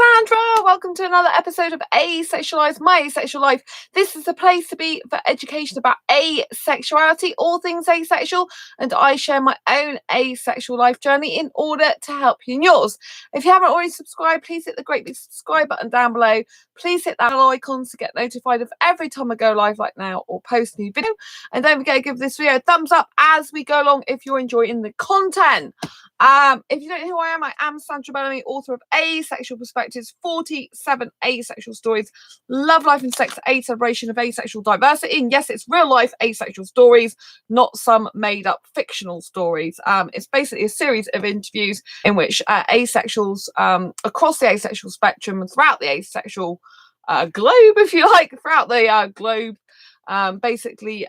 Sandra. Welcome to another episode of Asexualized, My Asexual Life. This is the place to be for education about asexuality, all things asexual, and I share my own asexual life journey in order to help you in yours. If you haven't already subscribed, please hit the great big subscribe button down below. Please hit that bell icon to get notified of every time I go live like now or post a new video. And don't forget to give this video a thumbs up as we go along if you're enjoying the content. If you don't know who I am Sandra Bellamy, author of Asexual Perspectives, 47 asexual stories, love, life and sex, a celebration of asexual diversity. And yes, it's real life asexual stories, not some made up fictional stories. It's basically a series of interviews in which asexuals across the asexual spectrum and throughout the asexual globe, if you like, throughout the globe, basically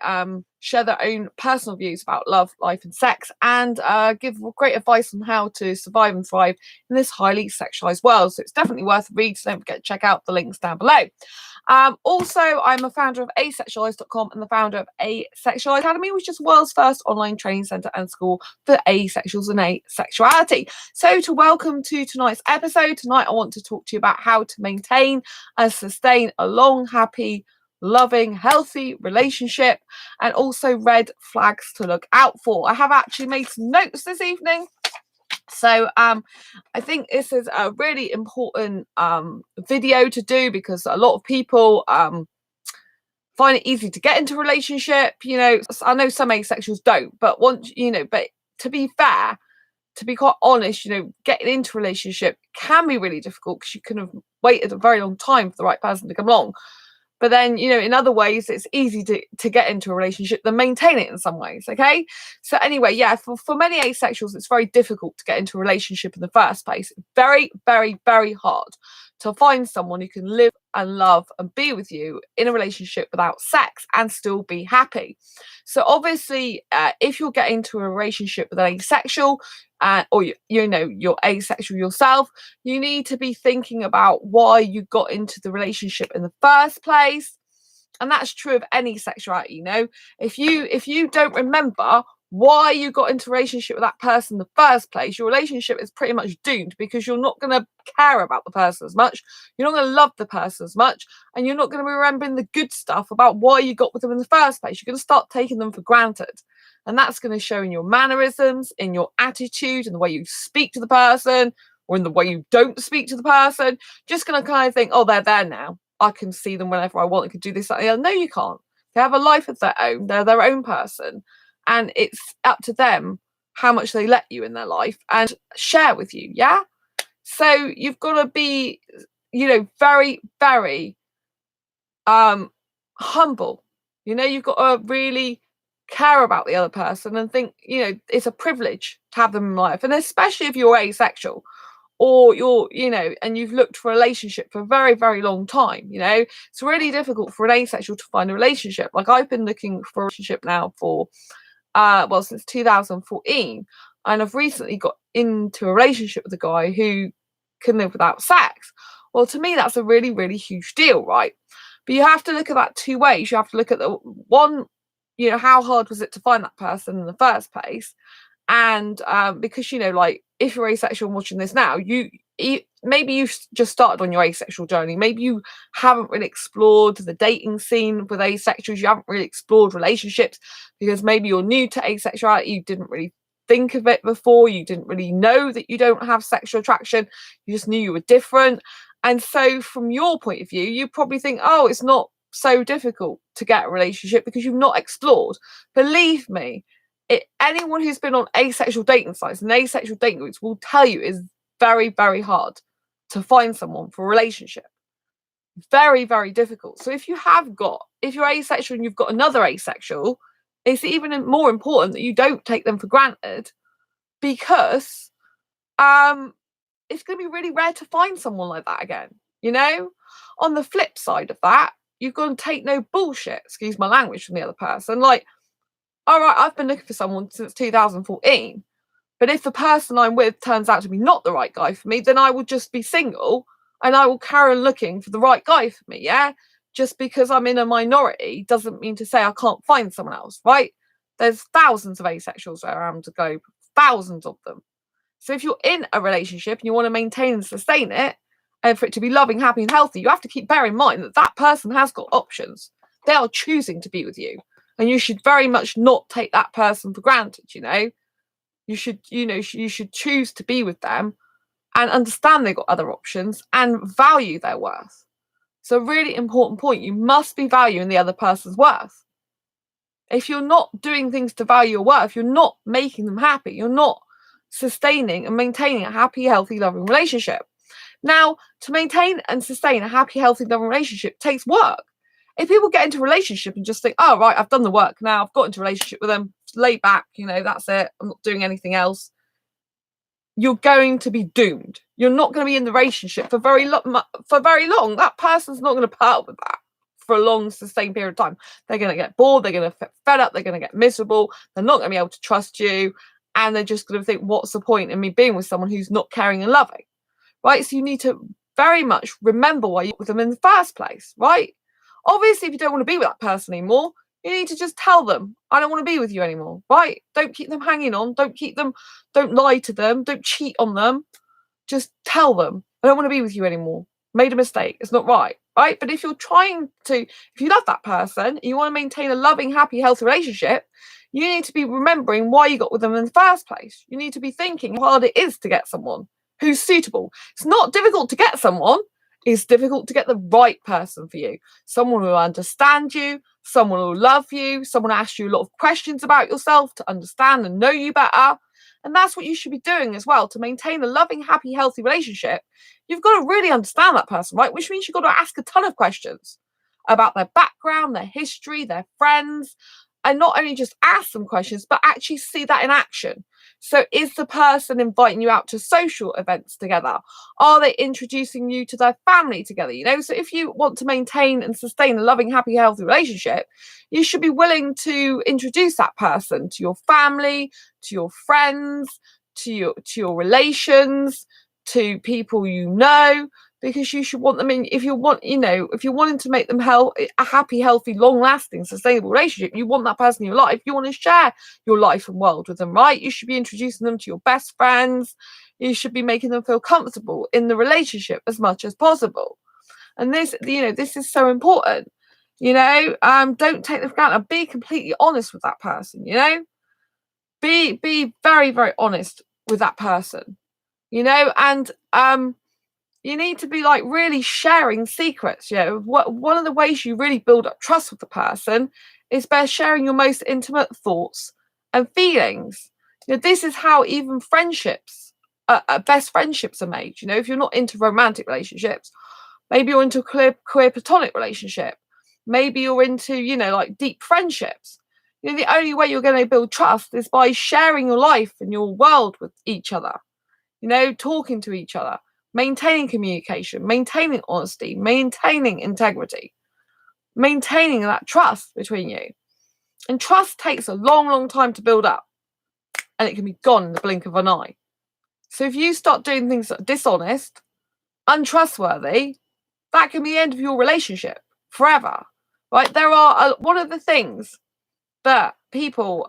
share their own personal views about love, life and sex, and give great advice on how to survive and thrive in this highly sexualized world. So it's definitely worth a read, so don't forget to check out the links down below. Also, I'm a founder of asexualist.com and the founder of Asexual Academy, which is the world's first online training center and school for asexuals and asexuality. So to welcome to tonight's episode, tonight I want to talk to you about how to maintain and sustain a long, happy, loving, healthy relationship, and also red flags to look out for. I have actually made some notes this evening. So I think this is a really important video to do because a lot of people find it easy to get into a relationship. You know, I know some asexuals don't, but once, you know, but to be fair, to be quite honest, you know, getting into a relationship can be really difficult because you can have waited a very long time for the right person to come along. But then, you know, in other ways, it's easy to get into a relationship than maintain it in some ways, okay? So anyway, yeah, for many asexuals, it's very difficult to get into a relationship in the first place. Very, very, very hard to find someone who can live and love and be with you in a relationship without sex and still be happy. So obviously, if you're getting into a relationship with an asexual, or you know you're asexual yourself, you need to be thinking about why you got into the relationship in the first place. And that's true of any sexuality. You know, if you don't remember why you got into a relationship with that person in the first place, your relationship is pretty much doomed, because you're not going to care about the person as much, you're not going to love the person as much, and you're not going to be remembering the good stuff about why you got with them in the first place. You're going to start taking them for granted. And that's going to show in your mannerisms, in your attitude, in the way you speak to the person, or in the way you don't speak to the person. Just going to kind of think, oh, they're there now. I can see them whenever I want. I can do this, that, and the other. No, you can't. They have a life of their own. They're their own person. And it's up to them how much they let you in their life and share with you, yeah? So you've got to be, you know, very, very humble. You know, you've got to really care about the other person and think, you know, it's a privilege to have them in life. And especially if you're asexual, or you're, you know, and you've looked for a relationship for a very, very long time. You know, it's really difficult for an asexual to find a relationship. Like, I've been looking for a relationship now for well, since 2014, and I've recently got into a relationship with a guy who can live without sex. Well, to me, that's a really, really huge deal, right? But you have to look at that two ways. You have to look at the one, you know, how hard was it to find that person in the first place? And because, you know, like, if you're asexual and watching this now, maybe you've just started on your asexual journey. Maybe you haven't really explored the dating scene with asexuals. You haven't really explored relationships because maybe you're new to asexuality. You didn't really think of it before. You didn't really know that you don't have sexual attraction. You just knew you were different. And so from your point of view, you probably think, oh, it's not so difficult to get a relationship because you've not explored. Believe me, anyone who's been on asexual dating sites and asexual dating groups will tell you it's very, very hard to find someone for a relationship. Very, very difficult. So if you're asexual and you've got another asexual, it's even more important that you don't take them for granted, because it's going to be really rare to find someone like that again. You know, on the flip side of that, you've got to take no bullshit, excuse my language, from the other person. Like, all right, I've been looking for someone since 2014, but if the person I'm with turns out to be not the right guy for me, then I will just be single and I will carry on looking for the right guy for me, yeah? Just because I'm in a minority doesn't mean to say I can't find someone else, right? There's thousands of asexuals around the globe, thousands of them. So if you're in a relationship and you want to maintain and sustain it, and for it to be loving, happy and healthy, you have to keep bear in mind that that person has got options. They are choosing to be with you, and you should very much not take that person for granted. You should choose to be with them and understand they've got other options and value their worth. So a really important point, you must be valuing the other person's worth. If you're not doing things to value your worth, you're not making them happy. You're not sustaining and maintaining a happy, healthy, loving relationship. Now, to maintain and sustain a happy, healthy, loving relationship takes work. If people get into a relationship and just think, oh, right, I've done the work now, I've got into a relationship with them, lay back, that's it, I'm not doing anything else, you're going to be doomed. You're not going to be in the relationship for very long. That person's not going to put up with that for a long, sustained period of time. They're going to get bored, they're going to get fed up, they're going to get miserable, they're not going to be able to trust you, and they're just going to think, what's the point in me being with someone who's not caring and loving? Right? So you need to very much remember why you're with them in the first place, right? Obviously, if you don't want to be with that person anymore, you need to just tell them, I don't want to be with you anymore, right? Don't keep them hanging on. Don't lie to them. Don't cheat on them. Just tell them, I don't want to be with you anymore. Made a mistake. It's not right, right? But if you love that person, and you want to maintain a loving, happy, healthy relationship, you need to be remembering why you got with them in the first place. You need to be thinking how hard it is to get someone who's suitable. It's not difficult to get someone. It's difficult to get the right person for you. Someone who will understand you, someone who will love you, someone who asks you a lot of questions about yourself to understand and know you better. And that's what you should be doing as well. To maintain a loving, happy, healthy relationship, you've got to really understand that person, right? Which means you've got to ask a ton of questions about their background, their history, their friends, and not only just ask them questions, but actually see that in action. So is the person inviting you out to social events together? Are they introducing you to their family together? So if you want to maintain and sustain a loving, happy, healthy relationship, you should be willing to introduce that person to your family, to your friends, to your relations, to people because you should want them in. If you're wanting to make them a happy, healthy, long-lasting, sustainable relationship, you want that person in your life. You want to share your life and world with them, right? You should be introducing them to your best friends. You should be making them feel comfortable in the relationship as much as possible. And this is so important. Don't take them for granted. Be completely honest with that person. Be very, very honest with that person. And you need to be really sharing secrets. One of the ways you really build up trust with the person is by sharing your most intimate thoughts and feelings. This is how even friendships, best friendships are made. If you're not into romantic relationships, maybe you're into a queer platonic relationship. Maybe you're into, deep friendships. The only way you're going to build trust is by sharing your life and your world with each other. Talking to each other. Maintaining communication, maintaining honesty, maintaining integrity, maintaining that trust between you. And trust takes a long, long time to build up, and it can be gone in the blink of an eye. So if you start doing things that are dishonest, untrustworthy, that can be the end of your relationship forever, right? There are one of the things that people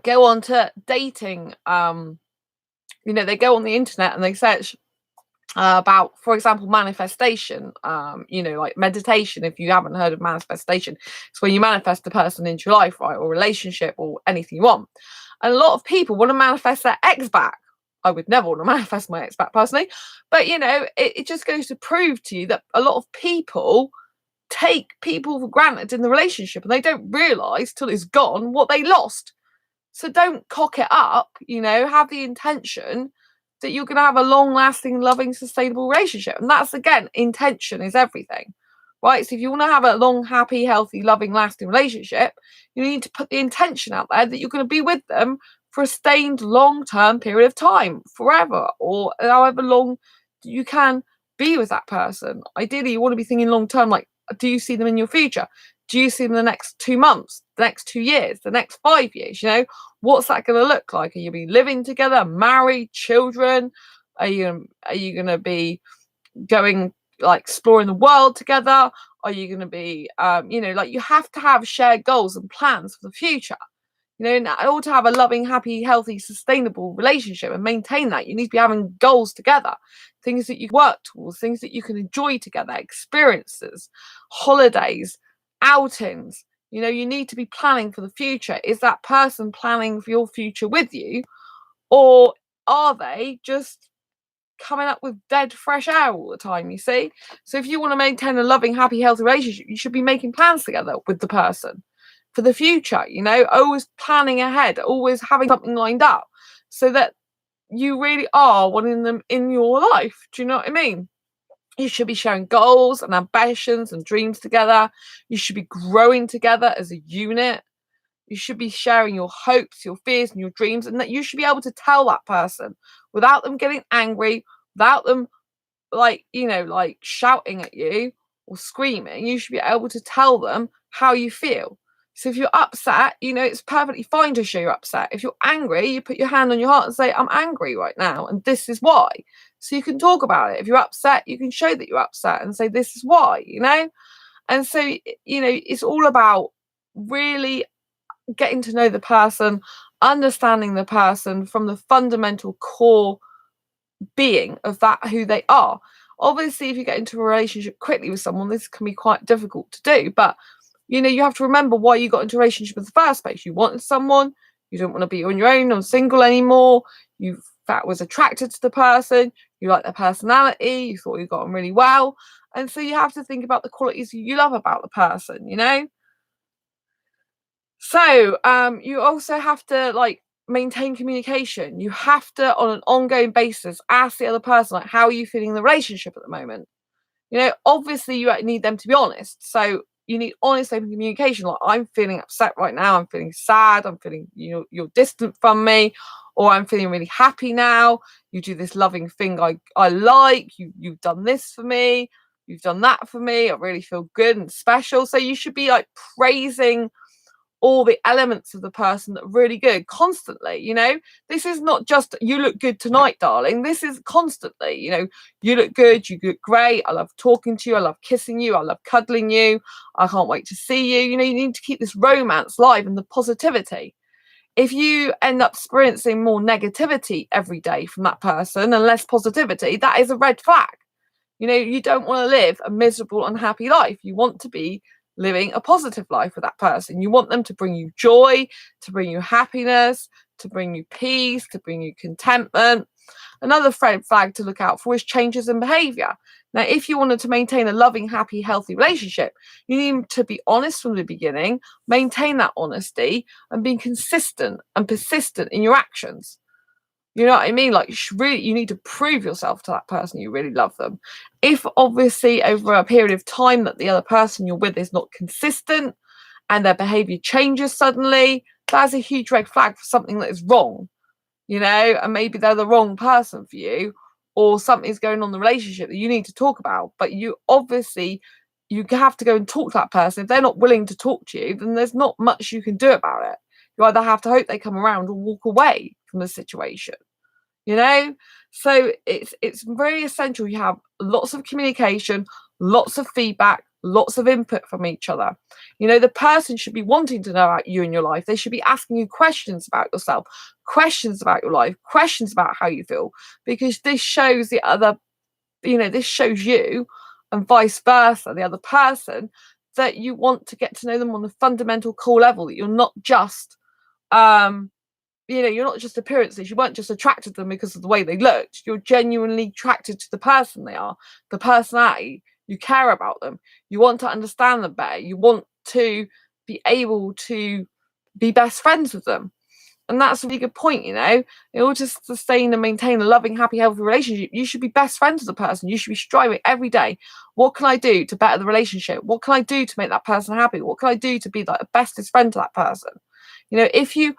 go on to dating. They go on the internet and they search about, for example, manifestation, like meditation. If you haven't heard of manifestation, it's when you manifest a person into your life, right, or relationship or anything you want. And a lot of people want to manifest their ex back. I would never want to manifest my ex back personally, but it just goes to prove to you that a lot of people take people for granted in the relationship, and they don't realize till it's gone what they lost. So don't cock it up, have the intention that you're going to have a long-lasting, loving, sustainable relationship. And that's, again, intention is everything, right? So if you want to have a long, happy, healthy, loving, lasting relationship, you need to put the intention out there that you're going to be with them for a sustained long-term period of time, forever, or however long you can be with that person. Ideally, you want to be thinking long-term, like, do you see them in your future? Do you see them in the next 2 months, the next 2 years, the next 5 years? What's that going to look like? Are you be living together, married, children? Are you going to be going exploring the world together? Are you going to be, you have to have shared goals and plans for the future. You know, in order to have a loving, happy, healthy, sustainable relationship and maintain that, you need to be having goals together, things that you work towards, things that you can enjoy together, experiences, holidays, outings. You know, you need to be planning for the future. Is that person planning for your future with you, or are they just coming up with dead fresh air all the time? You see, so if you want to maintain a loving, happy, healthy relationship, you should be making plans together with the person for the future. You know, always planning ahead, always having something lined up, so that you really are wanting them in your life. Do you know what I mean? You should be sharing goals and ambitions and dreams together. You should be growing together as a unit. You should be sharing your hopes, your fears, and your dreams, and that you should be able to tell that person without them getting angry, without them, like, you know, like shouting at you or screaming. You should be able to tell them how you feel. So if you're upset, you know, it's perfectly fine to show you're upset. If you're angry, you put your hand on your heart and say, I'm angry right now, and this is why. So you can talk about it. If you're upset, you can show that you're upset and say, this is why, you know? And so, you know, it's all about really getting to know the person, understanding the person from the fundamental core being of that, who they are. Obviously, if you get into a relationship quickly with someone, this can be quite difficult to do, but you know, you have to remember why you got into a relationship in the first place. You wanted someone, you don't want to be on your own or single anymore, you was attracted to the person, you like their personality, you thought you got on really well, and so you have to think about the qualities you love about the person, you know. So you also have to, like, maintain communication. You have to, on an ongoing basis, ask the other person, like, how are you feeling in the relationship at the moment? You know, obviously you need them to be honest. So you need honest, open communication. Like, I'm feeling upset right now. I'm feeling sad. I'm feeling, you know, you're distant from me, or I'm feeling really happy now. You do this loving thing I like. You've done this for me. You've done that for me. I really feel good and special. So you should be like praising all the elements of the person that are really good constantly. You know, this is not just you look good tonight, darling. This is constantly, you know, you look good, you look great, I love talking to you, I love kissing you, I love cuddling you, I can't wait to see you. You know, you need to keep this romance live and the positivity. If you end up experiencing more negativity every day from that person and less positivity, that is a red flag. You know, you don't want to live a miserable, unhappy life. You want to be living a positive life with that person. You want them to bring you joy, to bring you happiness, to bring you peace, to bring you contentment. Another red flag to look out for is changes in behavior. Now, if you wanted to maintain a loving, happy, healthy relationship, you need to be honest from the beginning, maintain that honesty, and be consistent and persistent in your actions. You know what I mean? Like, you need to prove yourself to that person you really love them. If obviously over a period of time that the other person you're with is not consistent and their behavior changes suddenly, that's a huge red flag for something that is wrong, you know, and maybe they're the wrong person for you, or something's going on in the relationship that you need to talk about. But you obviously, you have to go and talk to that person. If they're not willing to talk to you, then there's not much you can do about it. You either have to hope they come around or walk away from the situation, you know. So it's very essential you have lots of communication, lots of feedback, lots of input from each other. You know, the person should be wanting to know about you and your life. They should be asking you questions about yourself, questions about your life, questions about how you feel, because this shows the other, you know, this shows you, and vice versa, the other person, that you want to get to know them on the fundamental core level, that you're not just you know, you're not just appearances. You weren't just attracted to them because of the way they looked. You're genuinely attracted to the person they are, the personality. You care about them. You want to understand them better. You want to be able to be best friends with them. And that's a really good point, you know. In order to sustain and maintain a loving, happy, healthy relationship, you should be best friends with the person. You should be striving every day. What can I do to better the relationship? What can I do to make that person happy? What can I do to be like the bestest friend to that person? You know, if you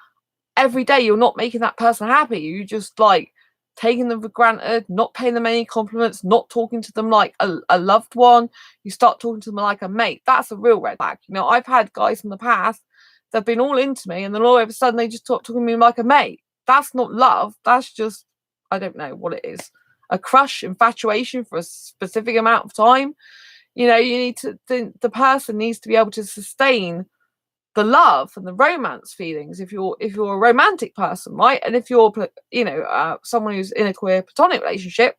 every day you're not making that person happy, you just like taking them for granted, not paying them any compliments, not talking to them like a loved one, you start talking to them like a mate, that's a real red flag. You know, I've had guys in the past that have been all into me and then all of a sudden they just start talking to me like a mate. That's not love, that's just, I don't know what it is, a crush, infatuation for a specific amount of time. You know, you need to, the person needs to be able to sustain the love and the romance feelings if you're a romantic person, right? And if you're someone who's in a queer platonic relationship,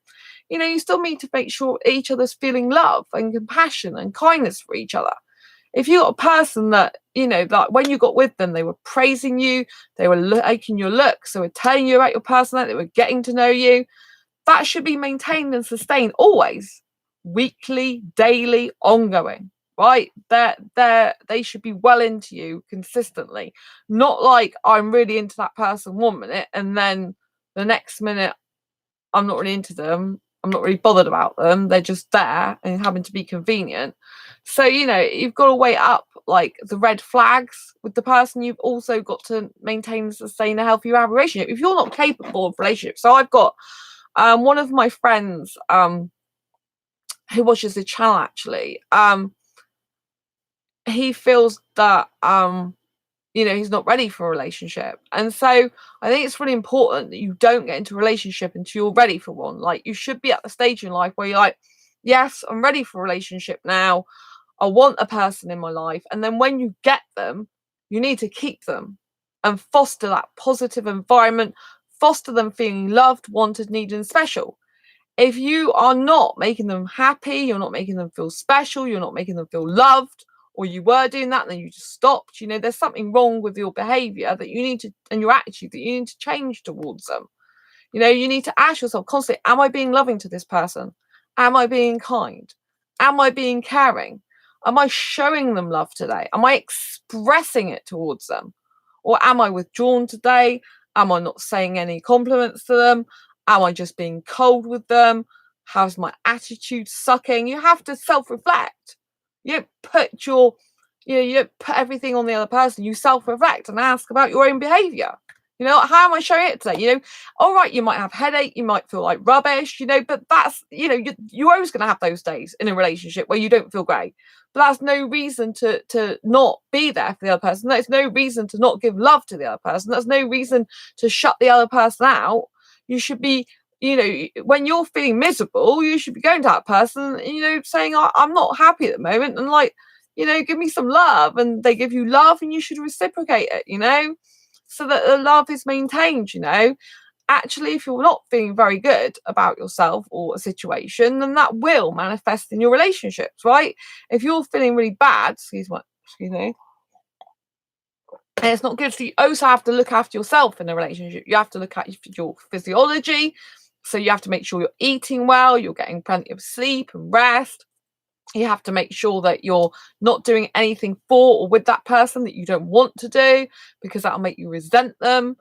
you still need to make sure each other's feeling love and compassion and kindness for each other. If you got a person that that when you got with them, they were praising you, they were liking your looks, they were telling you about your personality, they were getting to know you, that should be maintained and sustained always, weekly, daily, ongoing, right? They should be well into you consistently. Not like I'm really into that person 1 minute and then the next minute I'm not really into them, I'm not really bothered about them, they're just there and having to be convenient. So you've got to weigh up like the red flags with the person. You've also got to maintain and sustain a healthy relationship if you're not capable of relationships. So I've got one of my friends who watches the channel, actually, he feels that he's not ready for a relationship. And so I think it's really important that you don't get into a relationship until you're ready for one. Like, you should be at the stage in life where you're like, yes, I'm ready for a relationship now, I want a person in my life. And then when you get them, you need to keep them and foster that positive environment, foster them feeling loved, wanted, needed, and special. If you are not making them happy, you're not making them feel special, you're not making them feel loved, or you were doing that and then you just stopped, there's something wrong with your behavior that you need to, and your attitude that you need to change towards them. You need to ask yourself constantly, am I being loving to this person? Am I being kind? Am I being caring? Am I showing them love today? Am I expressing it towards them? Or am I withdrawn today? Am I not saying any compliments to them? Am I just being cold with them? How's my attitude sucking? You have to self-reflect. You don't put you don't put everything on the other person. You self-reflect and ask about your own behavior. How am I showing it today? All right, you might have headache, you might feel like rubbish, but that's, you're always going to have those days in a relationship where you don't feel great. But that's no reason to not be there for the other person. That's no reason to not give love to the other person. That's no reason to shut the other person out. You should be, when you're feeling miserable, you should be going to that person, saying, I'm not happy at the moment. And like, give me some love. And they give you love and you should reciprocate it, so that the love is maintained. Actually, if you're not feeling very good about yourself or a situation, then that will manifest in your relationships, right? If you're feeling really bad, excuse me, and it's not good, so you also have to look after yourself in a relationship. You have to look at your physiology. So you have to make sure you're eating well, you're getting plenty of sleep and rest. You have to make sure that you're not doing anything for or with that person that you don't want to do, because that'll make you resent them.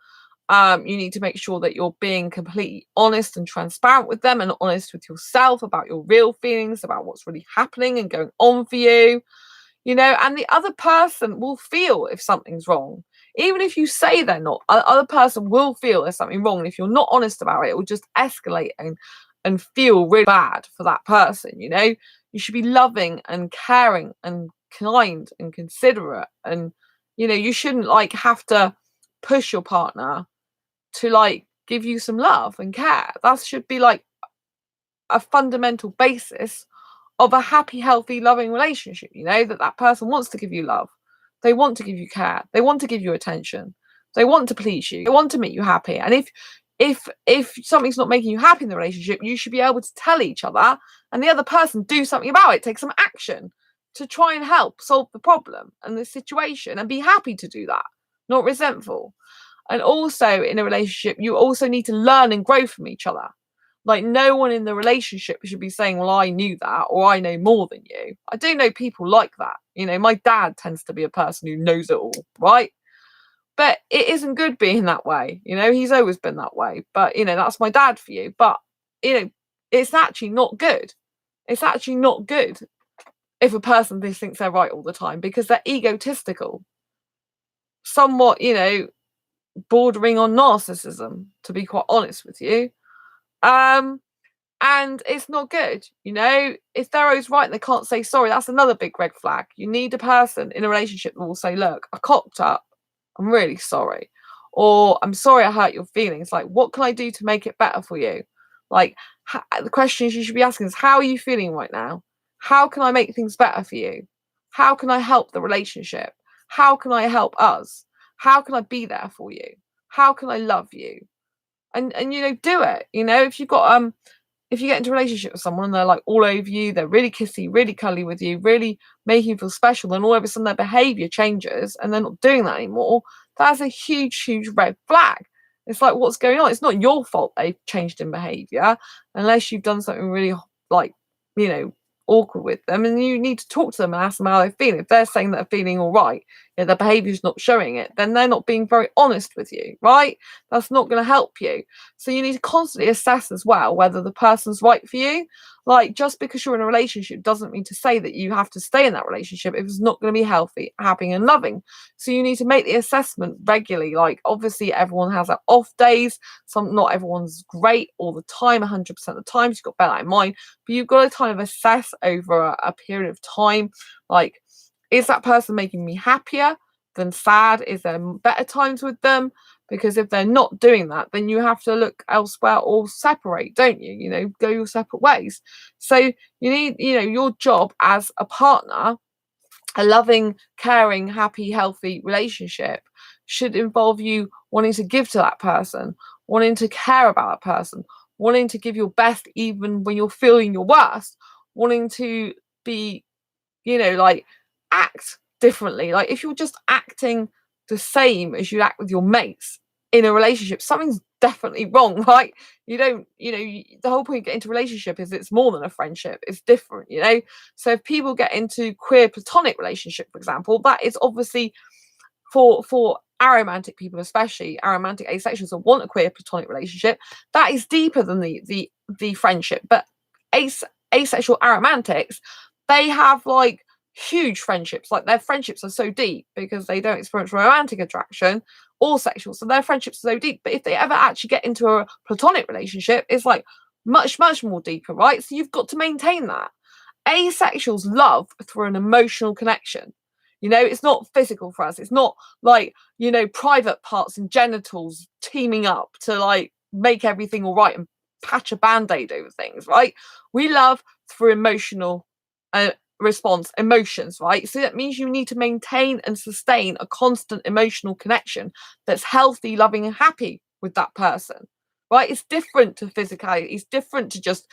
You need to make sure that you're being completely honest and transparent with them, and honest with yourself about your real feelings, about what's really happening and going on for you. And the other person will feel if something's wrong. Even if you say they're not, the other person will feel there's something wrong. And if you're not honest about it, it will just escalate and feel really bad for that person. You should be loving and caring and kind and considerate. And, you shouldn't like have to push your partner to like give you some love and care. That should be like a fundamental basis of a happy, healthy, loving relationship. That person wants to give you love, they want to give you care, they want to give you attention, they want to please you, they want to make you happy. And if something's not making you happy in the relationship, you should be able to tell each other and the other person do something about it, take some action to try and help solve the problem and the situation, and be happy to do that, not resentful. And also in a relationship, you also need to learn and grow from each other. Like, no one in the relationship should be saying, well, I knew that, or I know more than you. I do know people like that. My dad tends to be a person who knows it all, right? But it isn't good being that way. He's always been that way. But, that's my dad for you. But, it's actually not good. It's actually not good if a person thinks they're right all the time, because they're egotistical. Somewhat, bordering on narcissism, to be quite honest with you. And it's not good. If they're always right and they can't say sorry, that's another big red flag. You need a person in a relationship that will say, look, I cocked up, I'm really sorry, or I'm sorry I hurt your feelings. Like, what can I do to make it better for you? Like, the questions you should be asking is, how are you feeling right now? How can I make things better for you? How can I help the relationship? how can I help us? How can I be there for you? How can I love you? And do it. If you've got if you get into a relationship with someone and they're like all over you, they're really kissy, really cuddly with you, really making you feel special, then all of a sudden their behavior changes and they're not doing that anymore, that's a huge, huge red flag. It's like, what's going on? It's not your fault they've changed in behavior unless you've done something really like, awkward with them, and you need to talk to them and ask them how they're feeling. If they're saying that they're feeling all right, their behavior's not showing it, then they're not being very honest with you, right? That's not going to help you. So you need to constantly assess as well whether the person's right for you. Like, just because you're in a relationship doesn't mean to say that you have to stay in that relationship if it's not going to be healthy, happy and loving. So you need to make the assessment regularly. Like, obviously everyone has their off days. Not everyone's great all the time, 100% of the time, so you've got to bear that in mind. But you've got to kind of assess over a period of time, like, is that person making me happier than sad? Is there better times with them? Because if they're not doing that, then you have to look elsewhere or separate, don't you? Go your separate ways. So you need, your job as a partner, a loving, caring, happy, healthy relationship should involve you wanting to give to that person, wanting to care about that person, wanting to give your best even when you're feeling your worst, wanting to be, like, act differently. Like, if you're just acting the same as you act with your mates in a relationship, something's definitely wrong, right? The whole point of getting into a relationship is it's more than a friendship, it's different. So if people get into queer platonic relationship, for example, that is obviously for aromantic people, especially aromantic asexuals that want a queer platonic relationship, that is deeper than the friendship. But asexual aromantics, they have like huge friendships. Like, their friendships are so deep because they don't experience romantic attraction or sexual, so their friendships are so deep. But if they ever actually get into a platonic relationship, it's like much, much more deeper, right? So you've got to maintain that. Asexuals love through an emotional connection. It's not physical for us. It's not like, private parts and genitals teaming up to like make everything all right and patch a band-aid over things, right? We love through emotional response, emotions, right? So that means you need to maintain and sustain a constant emotional connection that's healthy, loving and happy with that person, right? It's different to physicality. It's different to just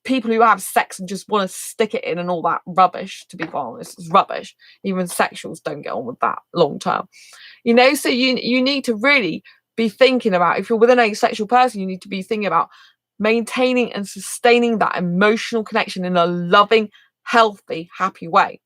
people who have sex and just want to stick it in and all that rubbish. To be honest, it's rubbish. Even sexuals don't get on with that long term, so you need to really be thinking about, if you're with an asexual person, you need to be thinking about maintaining and sustaining that emotional connection in a loving, healthy, happy way.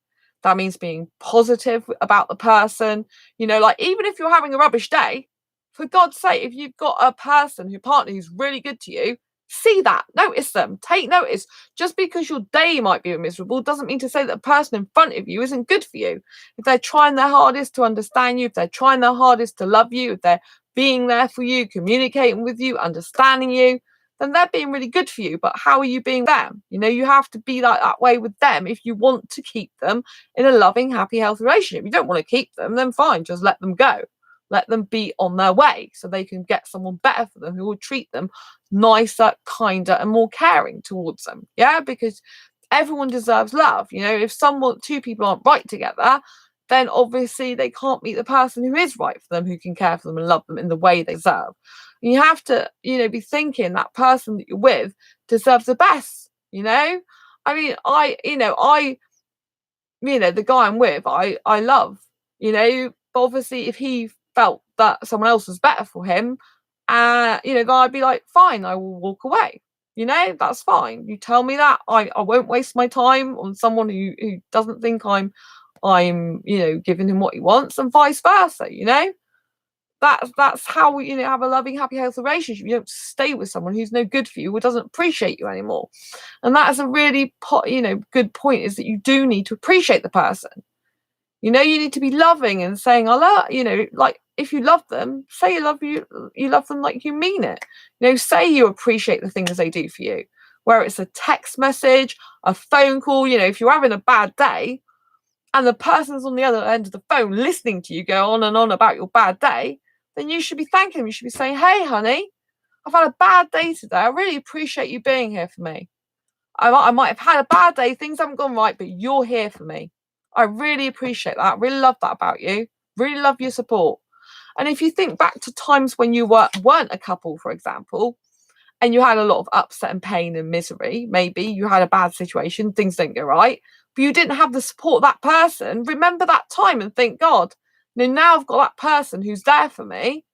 That means being positive about the person. Like, even if you're having a rubbish day, for God's sake, if you've got a partner who's really good to you, see that, notice them, take notice. Just because your day might be miserable doesn't mean to say that the person in front of you isn't good for you. If they're trying their hardest to understand you, if they're trying their hardest to love you, if they're being there for you, communicating with you, understanding you, then they're being really good for you. But how are you being them? You have to be like that way with them if you want to keep them in a loving, happy, healthy relationship. If you don't want to keep them, then fine, just let them go. Let them be on their way so they can get someone better for them who will treat them nicer, kinder and more caring towards them. Yeah, because everyone deserves love. If two people aren't right together, then obviously they can't meet the person who is right for them, who can care for them and love them in the way they deserve. And you have to, be thinking that person that you're with deserves the best. I mean, the guy I'm with, I love, but obviously if he felt that someone else was better for him, then I'd be like, fine, I will walk away. That's fine. You tell me that. I won't waste my time on someone who doesn't think I'm giving him what he wants, and vice versa. That's how we, have a loving, happy, healthy relationship. You don't stay with someone who's no good for you, who doesn't appreciate you anymore. And that is a really good point, is that you do need to appreciate the person. You need to be loving and saying, I love, like, if you love them, say you love them like you mean it. Say you appreciate the things they do for you, whether it's a text message, a phone call. If you're having a bad day and the person's on the other end of the phone listening to you go on and on about your bad day, then you should be thanking them. You should be saying, hey, honey, I've had a bad day today. I really appreciate you being here for me. I might have had a bad day. Things haven't gone right, but you're here for me. I really appreciate that. I really love that about you. really love your support. And if you think back to times when you weren't a couple, for example, and you had a lot of upset and pain and misery, maybe you had a bad situation, things don't go right, but you didn't have the support of that person, remember that time and think, God, now I've got that person who's there for me.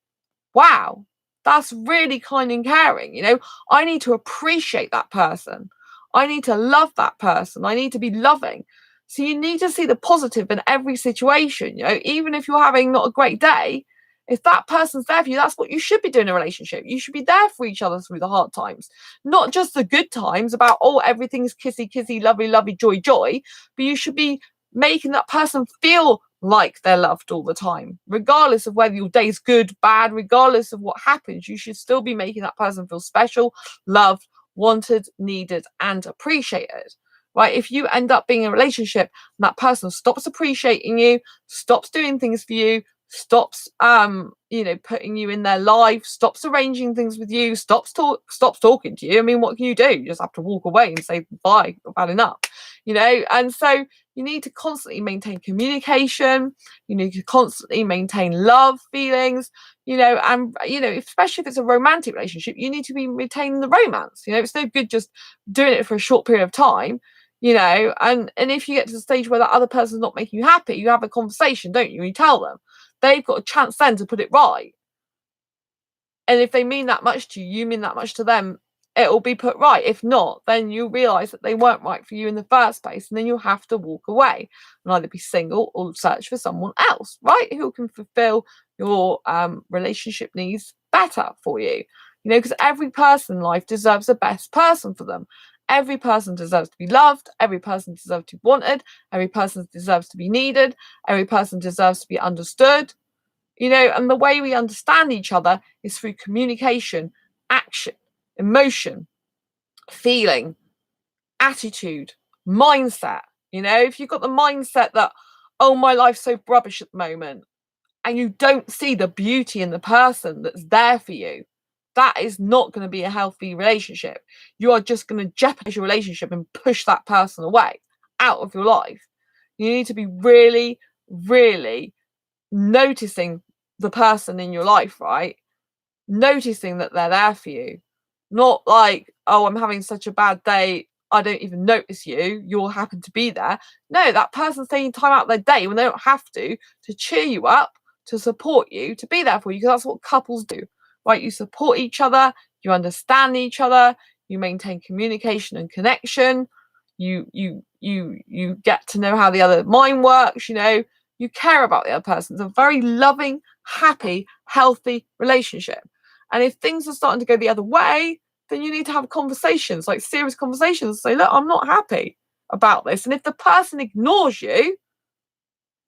Wow, that's really kind and caring. I need to appreciate that person. I need to love that person. I need to be loving. So you need to see the positive in every situation. Even if you're having not a great day, if that person's there for you, that's what you should be doing in a relationship. You should be there for each other through the hard times, not just the good times about, oh, everything's kissy, kissy, lovely, lovely, joy, joy. But you should be making that person feel like they're loved all the time, regardless of whether your day's good, bad, regardless of what happens. You should still be making that person feel special, loved, wanted, needed, and appreciated. Right? If you end up being in a relationship and that person stops appreciating you, stops doing things for you, stops putting you in their life, stops arranging things with you, stops talking to you, I mean, what can you do? You just have to walk away and say bye, I've had enough. And so you need to constantly maintain communication. You need to constantly maintain love feelings, and especially if it's a romantic relationship, you need to be maintaining the romance. It's no good just doing it for a short period of time. And if you get to the stage where that other person's not making you happy, you have a conversation, don't you? You tell them. They've got a chance then to put it right. And if they mean that much to you, you mean that much to them, it'll be put right. If not, then you realise that they weren't right for you in the first place, and then you'll have to walk away and either be single or search for someone else, right, who can fulfil your relationship needs better for you. Because every person in life deserves the best person for them. Every person deserves to be loved. Every person deserves to be wanted. Every person deserves to be needed. Every person deserves to be understood. And the way we understand each other is through communication, action, emotion, feeling, attitude, mindset. If you've got the mindset that, oh, my life's so rubbish at the moment, and you don't see the beauty in the person that's there for you, that is not going to be a healthy relationship. You are just going to jeopardize your relationship and push that person away out of your life. You need to be really, really noticing the person in your life, right? Noticing that they're there for you. Not like, oh, I'm having such a bad day, I don't even notice you, you'll happen to be there. No, that person's taking time out of their day when they don't have to cheer you up, to support you, to be there for you, because that's what couples do, right? You support each other, you understand each other, you maintain communication and connection, you get to know how the other mind works, you care about the other person. It's a very loving, happy, healthy relationship. And if things are starting to go the other way, then you need to have conversations, like serious conversations. Say, look, I'm not happy about this. And if the person ignores you,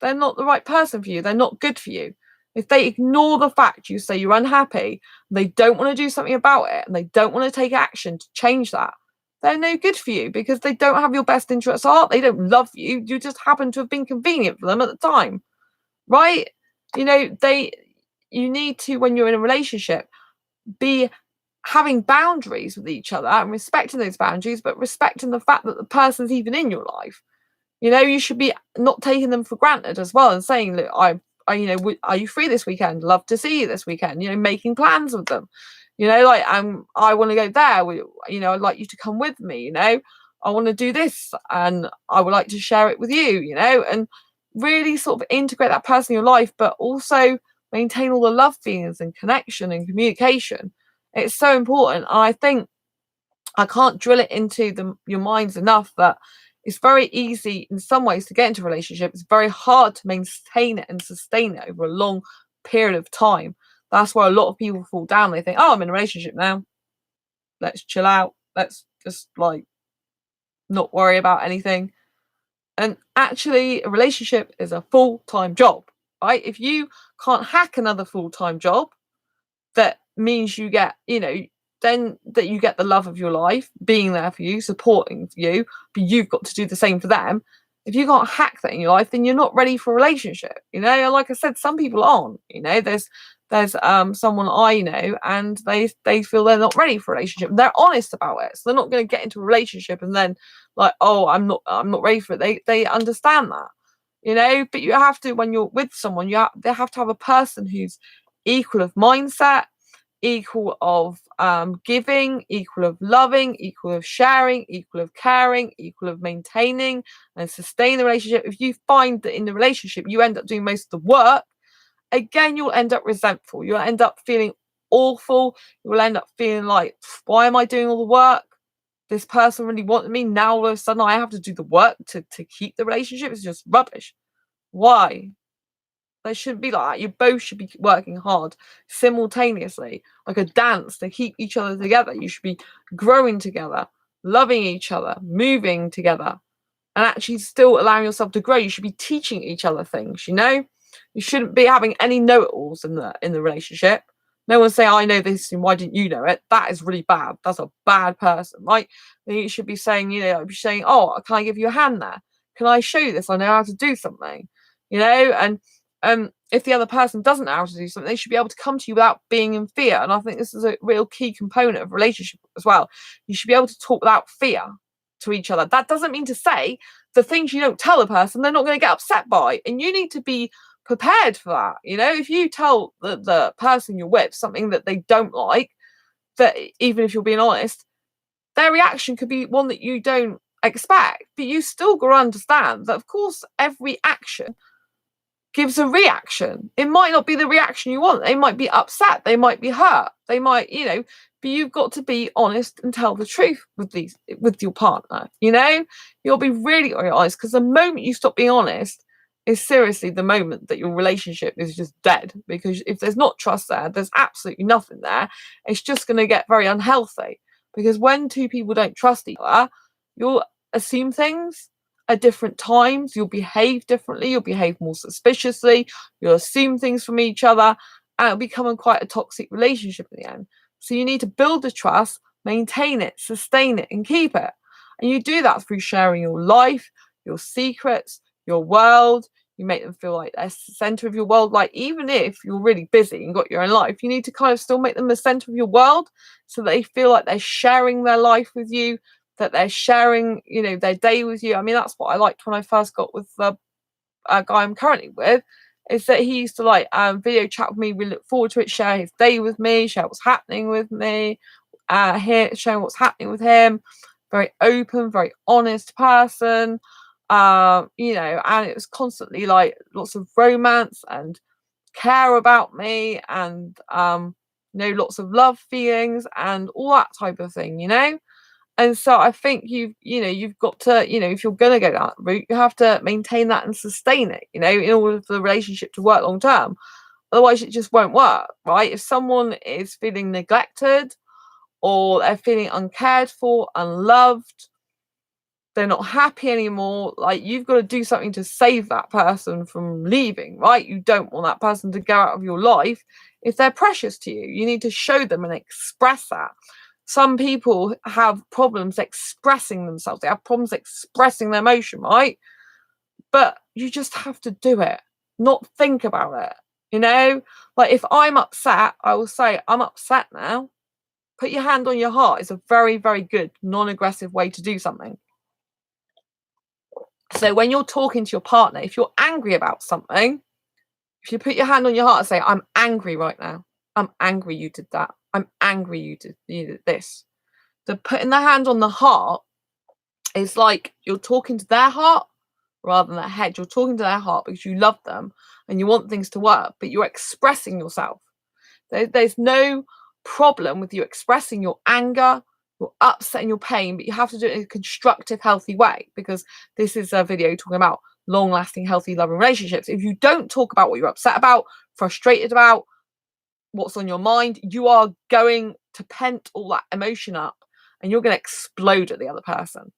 they're not the right person for you. They're not good for you. If they ignore the fact you say you're unhappy, they don't want to do something about it, and they don't want to take action to change that, they're no good for you, because they don't have your best interests at heart. They don't love you. You just happen to have been convenient for them at the time, right? You need to, when you're in a relationship, be having boundaries with each other and respecting those boundaries, but respecting the fact that the person's even in your life. You should be not taking them for granted as well, and saying, look, are you free this weekend? Love to see you this weekend. Making plans with them. Like, I want to go there. I'd like you to come with me. I want to do this, and I would like to share it with you. And really sort of integrate that person in your life, but also maintain all the love feelings and connection and communication. It's so important. And I think I can't drill it into your minds enough that it's very easy in some ways to get into a relationship. It's very hard to maintain it and sustain it over a long period of time. That's where a lot of people fall down. They think, oh, I'm in a relationship now. Let's chill out. Let's just not worry about anything. And actually, a relationship is a full-time job, right? If you can't hack another full-time job, that means you get, then that you get the love of your life being there for you, supporting you, but you've got to do the same for them. If you can't hack that in your life, then you're not ready for a relationship. Like I said, some people aren't. There's someone I know, and they feel they're not ready for a relationship. They're honest about it, so they're not going to get into a relationship and then like, oh, I'm not ready for it. They understand that. But you have to, when you're with someone, they have to have a person who's equal of mindset, equal of giving, equal of loving, equal of sharing, equal of caring, equal of maintaining and sustain the relationship. If you find that in the relationship you end up doing most of the work, again, you'll end up resentful. You'll end up feeling awful. You'll end up feeling like, why am I doing all the work? This person really wanted me. Now all of a sudden I have to do the work to keep the relationship. It's just rubbish. Why? They shouldn't be like that. You both should be working hard simultaneously, like a dance to keep each other together. You should be growing together, loving each other, moving together, and actually still allowing yourself to grow. You should be teaching each other things, You shouldn't be having any know-it-alls in the relationship. No one say, I know this and why didn't you know it? That is really bad. That's a bad person, right? Then you should be saying, oh, can I give you a hand there? Can I show you this? I know how to do something, and if the other person doesn't know how to do something, they should be able to come to you without being in fear. And I think this is a real key component of relationship as well. You should be able to talk without fear to each other. That doesn't mean to say the things you don't tell a person, they're not going to get upset by. And you need to be prepared for that. If you tell the person you're with something that they don't like, that even if you're being honest, their reaction could be one that you don't expect. But you still got to understand that, of course, every action gives a reaction. It might not be the reaction you want. They might be upset. They might be hurt. They might, but you've got to be honest and tell the truth with your partner. You'll be really honest, because the moment you stop being honest is seriously the moment that your relationship is just dead. Because if there's not trust there, there's absolutely nothing there. It's just going to get very unhealthy. Because when two people don't trust each other, you'll assume things at different times. You'll behave differently. You'll behave more suspiciously. You'll assume things from each other, and it'll become quite a toxic relationship in the end. So you need to build the trust, maintain it, sustain it, and keep it. And you do that through sharing your life, your secrets, your world. You make them feel like they're the center of your world. Like, even if you're really busy and got your own life, you need to kind of still make them the center of your world, so that they feel like they're sharing their life with you, that they're sharing, their day with you. I mean, that's what I liked when I first got with the guy I'm currently with, is that he used to video chat with me. We look forward to it, share his day with me, share what's happening with me, sharing what's happening with him. Very open, very honest person. And it was constantly like lots of romance and care about me, and lots of love feelings and all that type of thing, And so I think you've got to, if you're going to go that route, you have to maintain that and sustain it, in order for the relationship to work long term. Otherwise, it just won't work, right? If someone is feeling neglected, or they're feeling uncared for, unloved, they're not happy anymore, you've got to do something to save that person from leaving, right? You don't want that person to go out of your life if they're precious to you. You need to show them and express that. Some people have problems expressing themselves. They have problems expressing their emotion, right? But you just have to do it, not think about it. If I'm upset, I will say, I'm upset now. Put your hand on your heart. It's a very, very good non-aggressive way to do something. So when you're talking to your partner, if you're angry about something, if you put your hand on your heart and say, I'm angry right now. I'm angry you did that. I'm angry you did this. So putting the hand on the heart is like you're talking to their heart rather than their head. You're talking to their heart because you love them and you want things to work, but you're expressing yourself. There's no problem with you expressing your anger, your upset, and your pain, but you have to do it in a constructive, healthy way, because this is a video talking about long-lasting, healthy, loving relationships. If you don't talk about what you're upset about, frustrated about, what's on your mind, you are going to pent all that emotion up, and you're going to explode at the other person,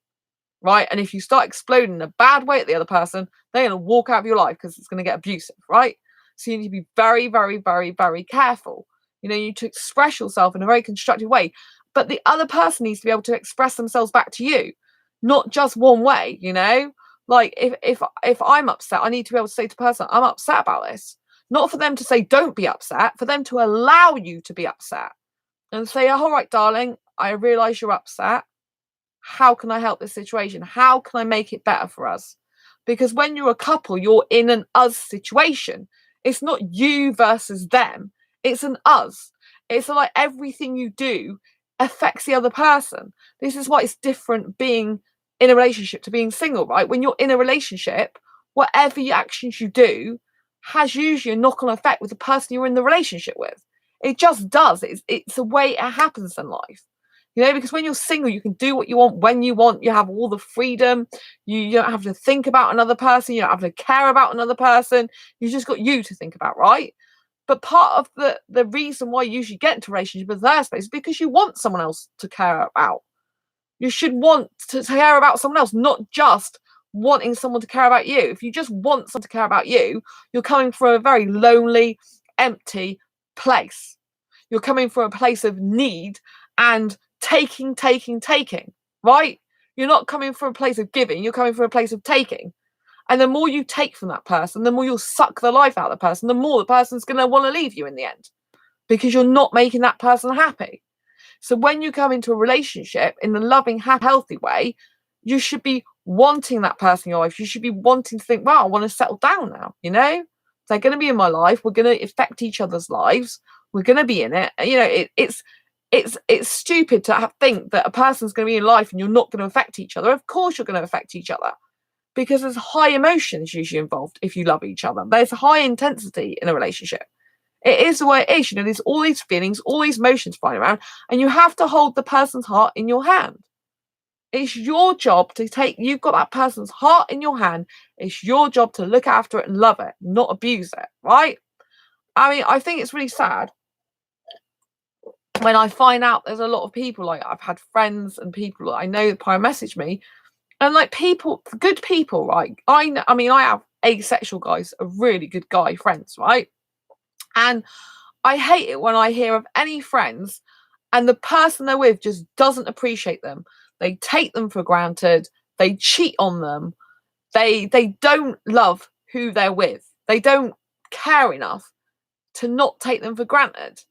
right? And if you start exploding in a bad way at the other person, they're going to walk out of your life because it's going to get abusive, right? So you need to be very, very, very, very careful. You need to express yourself in a very constructive way, but the other person needs to be able to express themselves back to you, not just one way. If I'm upset, I need to be able to say to the person, I'm upset about this. Not for them to say, don't be upset, for them to allow you to be upset and say, all right, darling, I realise you're upset. How can I help this situation? How can I make it better for us? Because when you're a couple, you're in an us situation. It's not you versus them. It's an us. It's like everything you do affects the other person. This is why it's different being in a relationship to being single, right? When you're in a relationship, whatever actions you do has usually a knock-on effect with the person you're in the relationship with. It just does. It's the way it happens in life. Because when you're single, you can do what you want when you want. You have all the freedom. You don't have to think about another person. You don't have to care about another person. You just got you to think about, right? But part of the reason why you usually get into a relationship in the first place is because you want someone else to care about. You should want to care about someone else, not just wanting someone to care about you. If you just want someone to care about you, you're coming from a very lonely, empty place. You're coming from a place of need and taking, right? You're not coming from a place of giving, you're coming from a place of taking. And the more you take from that person, the more you'll suck the life out of the person, the more the person's going to want to leave you in the end because you're not making that person happy. So when you come into a relationship in a loving, healthy way, you should be wanting that person in your life. You should be wanting to think, wow, I want to settle down now, They're going to be in my life. We're going to affect each other's lives. We're going to be in it. It's stupid to think that a person's going to be in life and you're not going to affect each other. Of course you're going to affect each other because there's high emotions usually involved if you love each other. There's high intensity in a relationship. It is the way it is. There's all these feelings, all these emotions flying around, and you have to hold the person's heart in your hand. It's your job you've got that person's heart in your hand. It's your job to look after it and love it, not abuse it, right? I think it's really sad when I find out there's a lot of people, like I've had friends and people that I know that probably message me, and like people, good people, right? I have asexual guys, a really good guy friends, right? And I hate it when I hear of any friends and the person they're with just doesn't appreciate them. They take them for granted. They cheat on them. They don't love who they're with. They don't care enough to not take them for granted.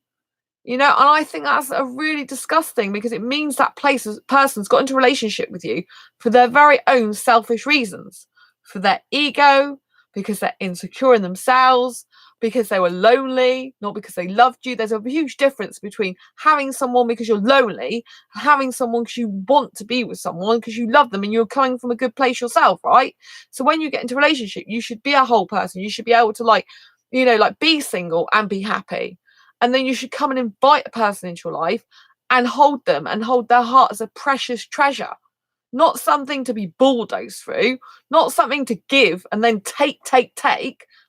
And I think that's a really disgusting because it means that person's got into a relationship with you for their very own selfish reasons, for their ego, because they're insecure in themselves, because they were lonely, not because they loved you. There's a huge difference between having someone because you're lonely and having someone because you want to be with someone because you love them and you're coming from a good place yourself, right? So when you get into a relationship, you should be a whole person. You should be able to be single and be happy. And then you should come and invite a person into your life and hold them and hold their heart as a precious treasure. Not something to be bulldozed through, not something to give and then take,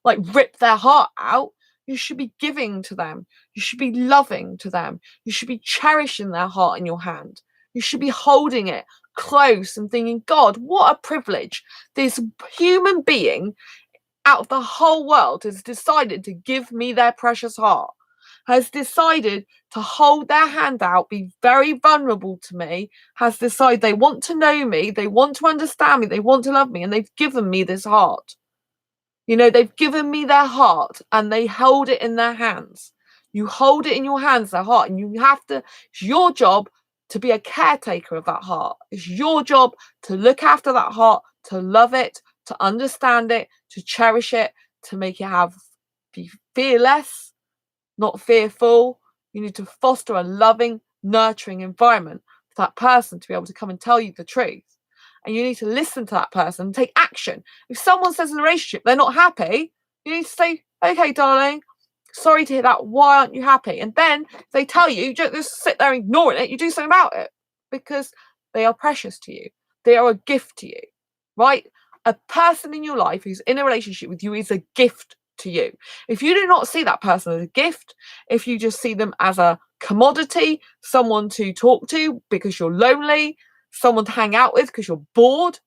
like rip their heart out. You should be giving to them. You should be loving to them. You should be cherishing their heart in your hand. You should be holding it close and thinking, God, what a privilege. This human being out of the whole world has decided to give me their precious heart, has decided to hold their hand out, be very vulnerable to me, has decided they want to know me, they want to understand me, they want to love me, and they've given me this heart. They've given me their heart and they hold it in their hands. You hold it in your hands, their heart, and it's your job to be a caretaker of that heart. It's your job to look after that heart, to love it, to understand it, to cherish it, to make it be fearless, not fearful. You need to foster a loving, nurturing environment for that person to be able to come and tell you the truth. And you need to listen to that person and take action. If someone says in a relationship they're not happy, you need to say, okay, darling, sorry to hear that. Why aren't you happy? And then if they tell you, you don't just sit there ignoring it. You do something about it because they are precious to you. They are a gift to you, right? A person in your life who's in a relationship with you is a gift to you. If you do not see that person as a gift, if you just see them as a commodity, someone to talk to because you're lonely, someone to hang out with because you're bored,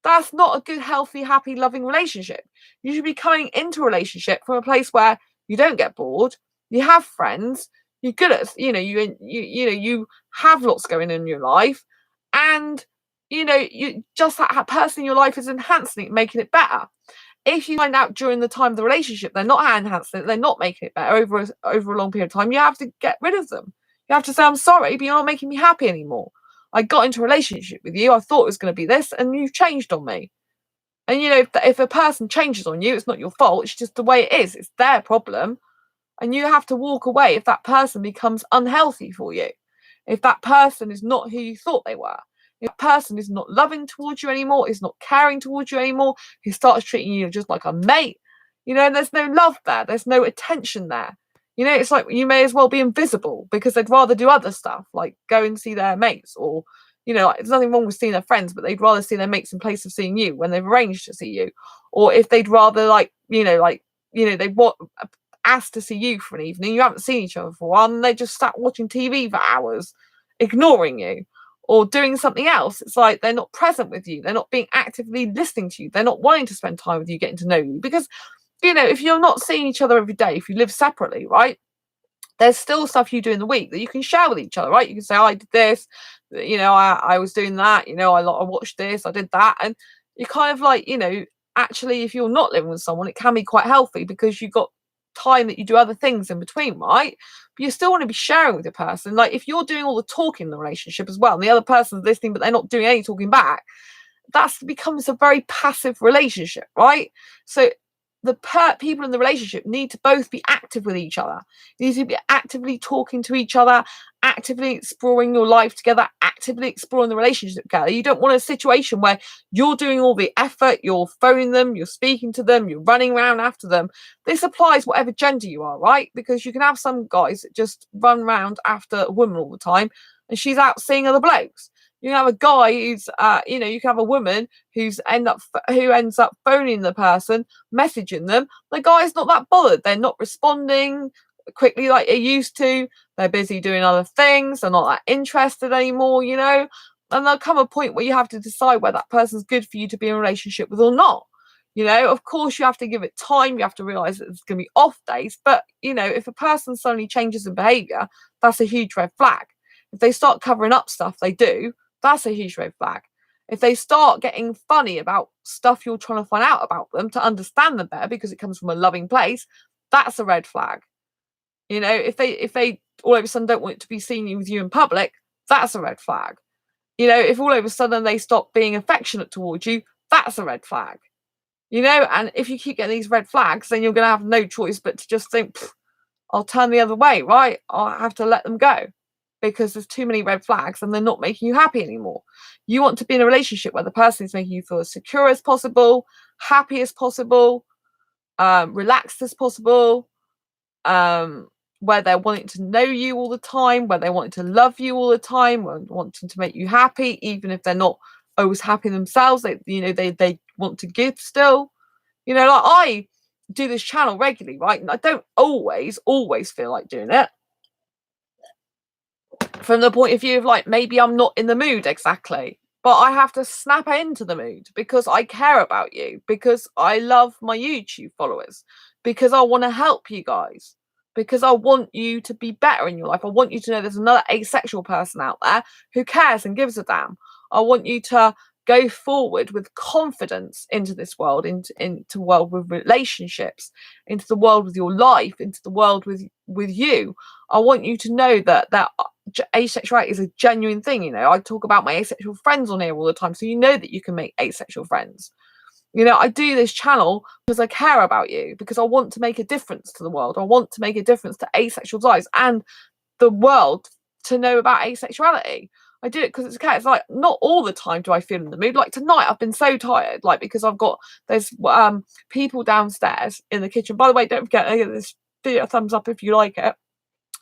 that's not a good, healthy, happy, loving relationship. You should be coming into a relationship from a place where you don't get bored, you have friends, you're good at, you have lots going on in your life, and you just that person in your life is enhancing it, making it better. If you find out during the time of the relationship they're not enhancing it, they're not making it better over a long period of time, you have to get rid of them. You have to say, I'm sorry, but you're not making me happy anymore. I got into a relationship with you, I thought it was going to be this, and you've changed on me. And, you know, if a person changes on you, it's not your fault. It's just the way it is. It's their problem. And you have to walk away if that person becomes unhealthy for you. If that person is not who you thought they were. If that person is not loving towards you anymore, is not caring towards you anymore, who starts treating you just like a mate, you know, and there's no love there. There's no attention there. You know, it's like you may as well be invisible because they'd rather do other stuff, like go and see their mates, or, you know, like, there's nothing wrong with seeing their friends, but they'd rather see their mates in place of seeing you when they've arranged to see you. Or if they'd rather, they want asked to see you for an evening, you haven't seen each other for a while, and they just sat watching TV for hours, ignoring you or doing something else. It's like they're not present with you. They're not being actively listening to you. They're not wanting to spend time with you, getting to know you. Because, you know, if you're not seeing each other every day, if you live separately, right, there's still stuff you do in the week that you can share with each other, right? You can say, I did this, you know, I was doing that, you know, I watched this, I did that. And you kind of like, you know, actually, if you're not living with someone, it can be quite healthy because you've got time that you do other things in between, right? But you still want to be sharing with your person. Like if you're doing all the talking in the relationship as well, and the other person's listening, but they're not doing any talking back, that's becomes a very passive relationship, right? So the people in the relationship need to both be active with each other. You need to be actively talking to each other, actively exploring your life together, actively exploring the relationship together. You don't want a situation where you're doing all the effort, you're phoning them, you're speaking to them, you're running around after them. This applies whatever gender you are, right? Because you can have some guys that just run around after a woman all the time and she's out seeing other blokes. You can have a guy who's, you can have a woman who ends up phoning the person, messaging them. The guy's not that bothered. They're not responding quickly like they used to. They're busy doing other things. They're not that interested anymore, you know. And there'll come a point where you have to decide whether that person's good for you to be in a relationship with or not. You know, of course, you have to give it time. You have to realize that there's going to be off days. But, you know, if a person suddenly changes in behavior, that's a huge red flag. If they start covering up stuff they do, that's a huge red flag. If they start getting funny about stuff you're trying to find out about them to understand them better because it comes from a loving place, that's a red flag. You know, if they all of a sudden don't want to be seen with you in public, that's a red flag. You know, if all of a sudden they stop being affectionate towards you, that's a red flag. You know, and if you keep getting these red flags, then you're going to have no choice but to just think, I'll turn the other way, right? I'll have to let them go. Because there's too many red flags and they're not making you happy anymore. You want to be in a relationship where the person is making you feel as secure as possible, happy as possible, relaxed as possible, where they're wanting to know you all the time, where they're wanting to love you all the time, wanting to make you happy, even if they're not always happy themselves. They want to give still. You know, like I do this channel regularly, right? And I don't always feel like doing it. From the point of view of like, maybe I'm not in the mood exactly, but I have to snap into the mood because I care about you, because I love my YouTube followers, because I want to help you guys, because I want you to be better in your life. I want you to know there's another asexual person out there who cares and gives a damn. I want you to go forward with confidence into this world, into world with relationships, into the world with your life, into the world with you. I want you to know that asexuality is a genuine thing. You know, I talk about my asexual friends on here all the time, so you know that you can make asexual friends. You know, I do this channel because I care about you, because I want to make a difference to the world. I want to make a difference to asexual lives and the world to know about asexuality. I do it because it's okay. It's like not all the time do I feel in the mood. Like tonight, I've been so tired, like because there's people downstairs in the kitchen. By the way, don't forget to give this video a thumbs up if you like it.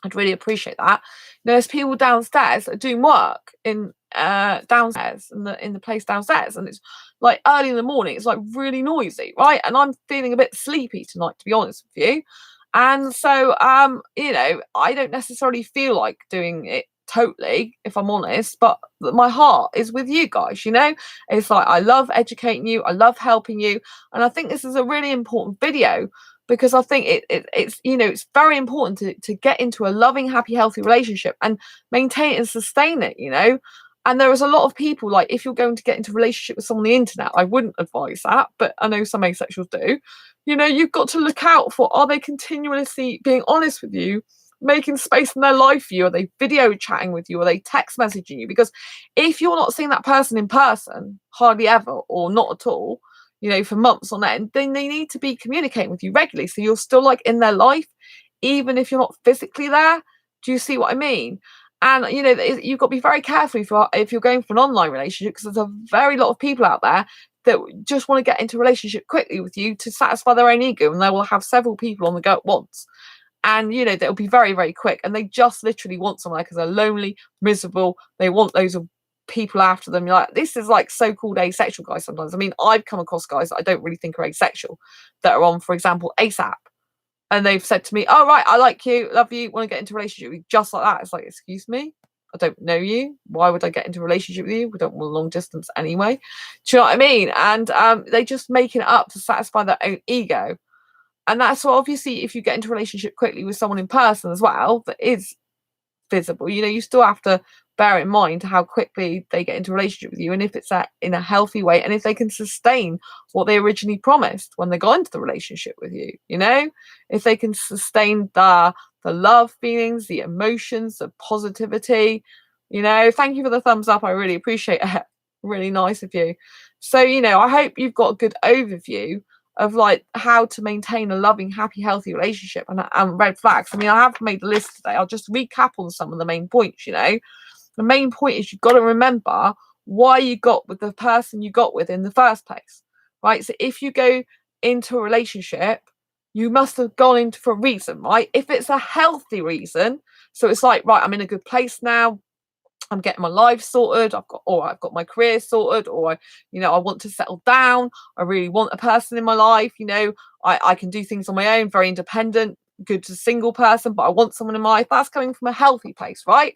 I'd really appreciate that. There's people downstairs that are doing work in downstairs in the place downstairs, and it's like early in the morning. It's like really noisy, right? And I'm feeling a bit sleepy tonight, to be honest with you. And so, you know, I don't necessarily feel like doing it totally, if I'm honest, but my heart is with you guys. You know, it's like I love educating you, I love helping you, and I think this is a really important video because I think it's you know, it's very important to get into a loving, happy, healthy relationship and maintain it and sustain it. You know, and there is a lot of people, like if you're going to get into a relationship with someone on the internet, I wouldn't advise that, but I know some asexuals do. You know, you've got to look out for, are they continuously being honest with you, making space in their life for you? Are they video chatting with you? Are they text messaging you? Because if you're not seeing that person in person hardly ever or not at all, for months on end, then they need to be communicating with you regularly. So you're still like in their life, even if you're not physically there. Do you see what I mean? And you've got to be very careful if you're going for an online relationship, because there's a very lot of people out there that just want to get into a relationship quickly with you to satisfy their own ego, and they will have several people on the go at once. And they'll be very, very quick, and they just literally want someone because they're lonely, miserable. They want loads of people after them. You're like, this is like so-called asexual guys sometimes. I mean, I've come across guys that I don't really think are asexual that are on, for example, ASAP. And they've said to me, oh, right, I like you, love you, want to get into a relationship with you, just like that. It's like, excuse me? I don't know you. Why would I get into a relationship with you? We don't want long distance anyway. Do you know what I mean? And they just making it up to satisfy their own ego. And that's what, obviously, if you get into a relationship quickly with someone in person as well, that is visible, you still have to bear in mind how quickly they get into a relationship with you, and if it's in a healthy way, and if they can sustain what they originally promised when they got into the relationship with you, if they can sustain the love feelings, the emotions, the positivity. Thank you for the thumbs up, I really appreciate it. Really nice of you. So I hope you've got a good overview of like how to maintain a loving, happy, healthy relationship, and red flags. I mean, I have made a list today. I'll just recap on some of the main points. The main point is you've got to remember why you got with the person you got with in the first place, right? So if you go into a relationship, you must have gone into for a reason, right? If it's a healthy reason, so it's like, right, I'm in a good place now, I'm getting my life sorted, I've got my career sorted, or I want to settle down, I really want a person in my life, I can do things on my own, very independent, good to single person, but I want someone in my life. That's coming from a healthy place, right?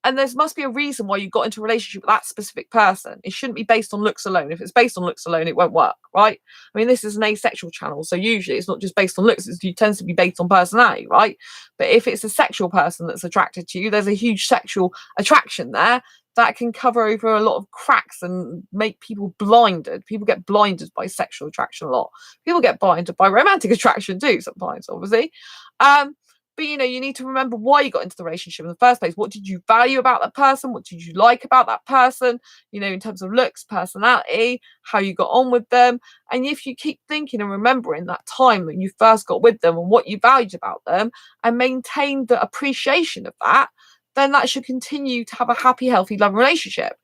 And there must be a reason why you got into a relationship with that specific person. It shouldn't be based on looks alone. If it's based on looks alone, it won't work, right? I mean, this is an asexual channel, so usually it's not just based on looks, it tends to be based on personality, right? But if it's a sexual person that's attracted to you, there's a huge sexual attraction there that can cover over a lot of cracks and make people blinded. People get blinded by sexual attraction a lot. People get blinded by romantic attraction too sometimes, obviously. But you need to remember why you got into the relationship in the first place. What did you value about that person? What did you like about that person? In terms of looks, personality, how you got on with them. And if you keep thinking and remembering that time when you first got with them and what you valued about them, and maintain the appreciation of that, then that should continue to have a happy, healthy, loving relationship.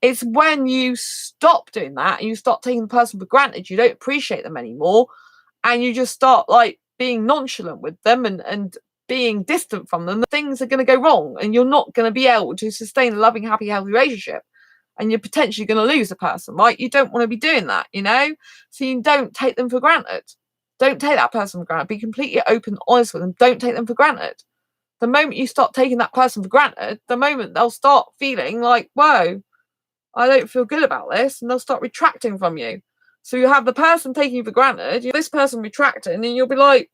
It's when you stop doing that and you start taking the person for granted, you don't appreciate them anymore, and you just start like being nonchalant with them and being distant from them, things are going to go wrong, and you're not going to be able to sustain a loving, happy, healthy relationship, and you're potentially going to lose a person, right? You don't want to be doing that, so you don't take them for granted. Don't take that person for granted. Be completely open, honest with them. Don't take them for granted. The moment you start taking that person for granted, the moment they'll start feeling like, whoa, I don't feel good about this, and they'll start retracting from you. So you have the person taking you for granted, this person retracting, and you'll be like,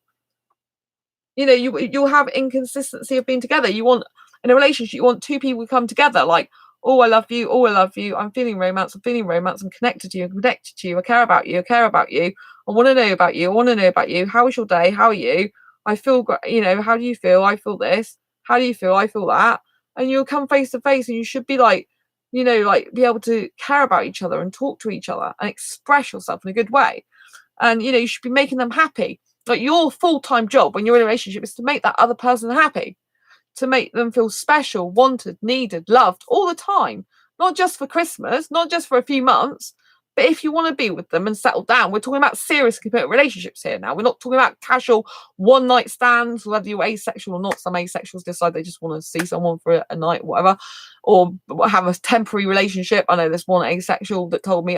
you'll have inconsistency of being together. You want, in a relationship, you want two people to come together like, oh, I love you, oh, I love you, I'm feeling romance, I'm connected to you, I care about you, I want to know about you, how was your day, how are you, I feel how do you feel, I feel this, how do you feel, I feel that. And you'll come face to face, and you should be like, like be able to care about each other and talk to each other and express yourself in a good way. And you should be making them happy. Like, your full-time job when you're in a relationship is to make that other person happy, to make them feel special, wanted, needed, loved all the time. Not just for Christmas, not just for a few months, but if you want to be with them and settle down. We're talking about serious committed relationships here now. We're not talking about casual one-night stands, whether you're asexual or not. Some asexuals decide they just want to see someone for a night or whatever, or have a temporary relationship. I know there's one asexual that told me,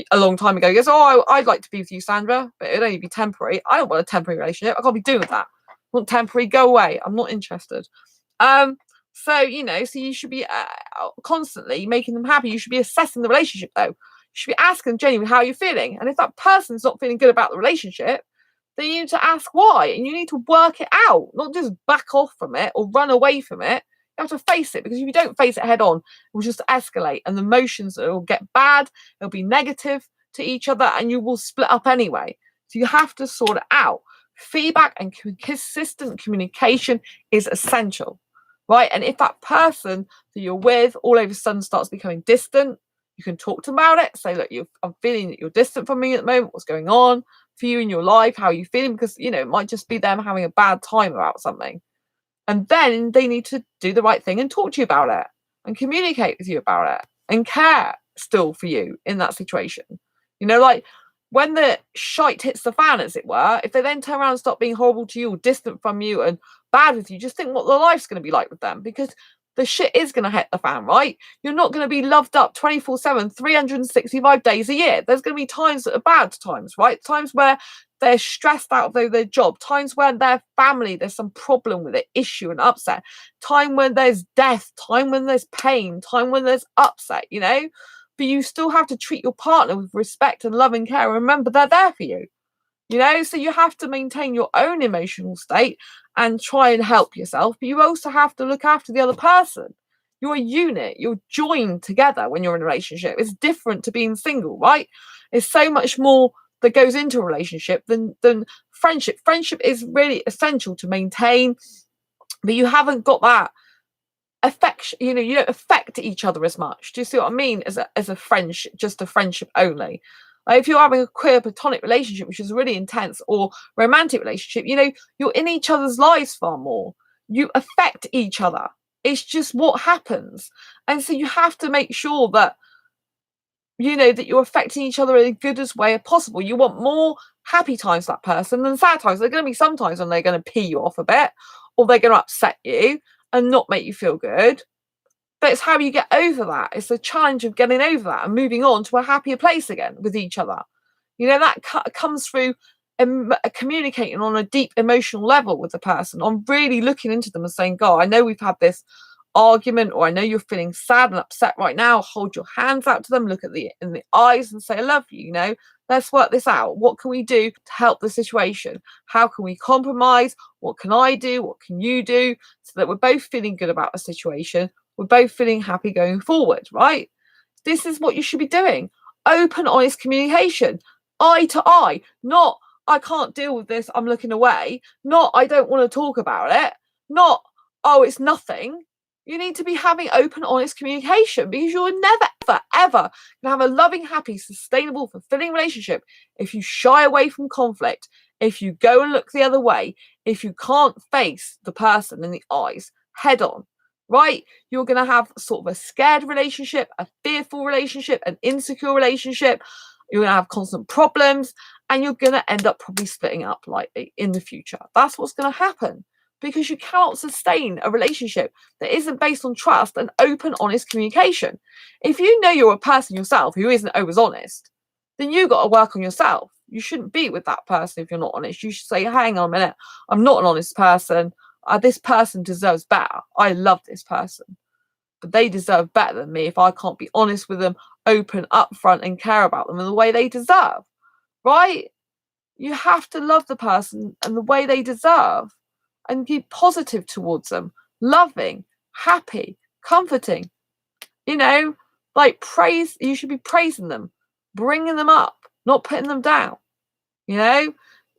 a long time ago, he goes, oh, I'd like to be with you, Sandra, but it'd only be temporary. I don't want a temporary relationship. I can't be doing with that. I want temporary, go away. I'm not interested. So you should be constantly making them happy. You should be assessing the relationship, though. You should be asking genuinely how you're feeling. And if that person's not feeling good about the relationship, then you need to ask why. And you need to work it out, not just back off from it or run away from it. You have to face it, because if you don't face it head on, it will just escalate, and the emotions will get bad, it'll be negative to each other, and you will split up anyway. So you have to sort it out. Feedback and consistent communication is essential, right? And if that person that you're with all of a sudden starts becoming distant, You can talk to them about it. Say, look, I'm feeling that you're distant from me at the moment. What's going on for you in your life? How are you feeling? Because, it might just be them having a bad time about something. And then they need to do the right thing and talk to you about it and communicate with you about it and care still for you in that situation. Like when the shite hits the fan, as it were, if they then turn around and stop being horrible to you or distant from you and bad with you, just think what their life's going to be like with them, because the shit is going to hit the fan, right? You're not going to be loved up 24/7, 365 days a year. There's going to be times that are bad times, right? Times where they're stressed out of their job, times where their family, there's some problem with it, issue and upset, time when there's death, time when there's pain, time when there's upset, but you still have to treat your partner with respect and love and care. And remember, they're there for you, so you have to maintain your own emotional state and try and help yourself, but you also have to look after the other person. You're a unit, you're joined together when you're in a relationship. It's different to being single, right? It's so much more that goes into a relationship than friendship. Friendship is really essential to maintain, but you haven't got that affection, you don't affect each other as much. Do you see what I mean? As a friendship, just a friendship only. Like if you're having a queer platonic relationship, which is really intense, or romantic relationship, you're in each other's lives far more. You affect each other. It's just what happens. And so you have to make sure that that you're affecting each other in the goodest way possible. You want more happy times for that person than sad times. There are going to be some times when they're going to pee you off a bit, or they're going to upset you and not make you feel good. But it's how you get over that. It's the challenge of getting over that and moving on to a happier place again with each other. That comes through communicating on a deep emotional level with the person, on really looking into them and saying, God, I know we've had this argument, or I know you're feeling sad and upset right now. Hold your hands out to them, look in the eyes and say, I love you, let's work this out. What can we do to help the situation? How can we compromise? What can I do? What can you do? So that we're both feeling good about the situation. We're both feeling happy going forward, right? This is what you should be doing. Open, honest communication, eye to eye, not I can't deal with this, I'm looking away, not I don't want to talk about it, not oh, it's nothing. You need to be having open, honest communication, because you're never, ever, ever going to have a loving, happy, sustainable, fulfilling relationship if you shy away from conflict, if you go and look the other way, if you can't face the person in the eyes head on, right? You're going to have sort of a scared relationship, a fearful relationship, an insecure relationship. You're going to have constant problems, and you're going to end up probably splitting up likely in the future. That's what's going to happen, because you cannot sustain a relationship that isn't based on trust and open, honest communication. If you know you're a person yourself who isn't always honest, then you've got to work on yourself. You shouldn't be with that person if you're not honest. You should say, hang on a minute, I'm not an honest person. This person deserves better. I love this person, but they deserve better than me if I can't be honest with them, open, upfront, and care about them in the way they deserve, right? You have to love the person and the way they deserve, and be positive towards them, loving, happy, comforting. Praise. You should be praising them, bringing them up, not putting them down.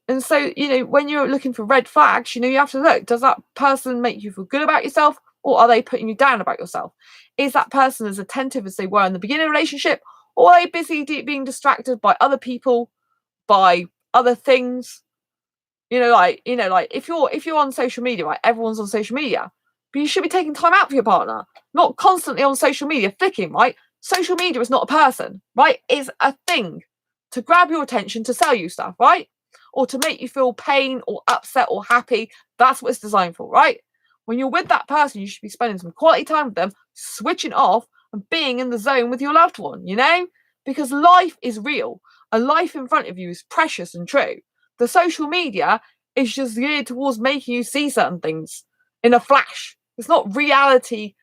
And so, when you're looking for red flags, you have to look, does that person make you feel good about yourself, or are they putting you down about yourself? Is that person as attentive as they were in the beginning of the relationship, or are they busy being distracted by other people, by other things? If you're on social media, right, everyone's on social media, but you should be taking time out for your partner, not constantly on social media flicking, right? Social media is not a person, right? It's a thing to grab your attention, to sell you stuff, right? Or to make you feel pain or upset or happy. That's what it's designed for, right? When you're with that person, you should be spending some quality time with them, switching off and being in the zone with your loved one, because life is real and life in front of you is precious and true. The social media is just geared towards making you see certain things in a flash. It's not reality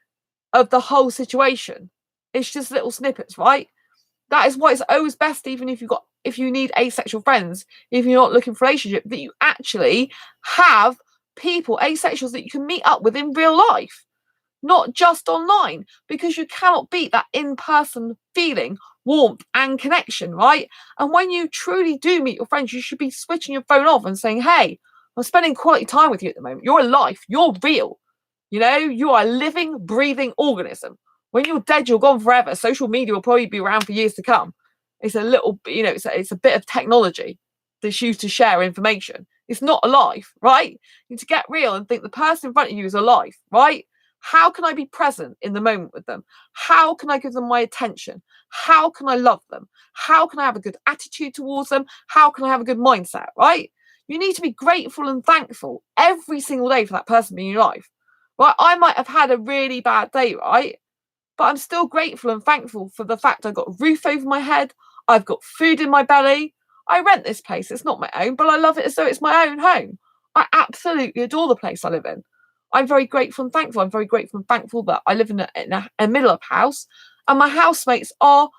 of the whole situation. It's just little snippets, right? That is why it's always best, even if you need asexual friends, if you're not looking for a relationship, that you actually have people, asexuals, that you can meet up with in real life, not just online, because you cannot beat that in-person feeling, warmth and connection, right? And when you truly do meet your friends, you should be switching your phone off and saying, hey, I'm spending quality time with you at the moment. You're alive. You're real. You are a living, breathing organism. When you're dead, you're gone forever. Social media will probably be around for years to come. It's a little, it's a bit of technology that's used to share information. It's not a life, right? You need to get real and think the person in front of you is a life, right? How can I be present in the moment with them? How can I give them my attention? How can I love them? How can I have a good attitude towards them? How can I have a good mindset, right? You need to be grateful and thankful every single day for that person being in your life, right? I might have had a really bad day, right? But I'm still grateful and thankful for the fact I've got a roof over my head. I've got food in my belly. I rent this place. It's not my own, but I love it as though it's my own home. I absolutely adore the place I live in. I'm very grateful and thankful. I'm very grateful and thankful that I live in a middle-up house and my housemates are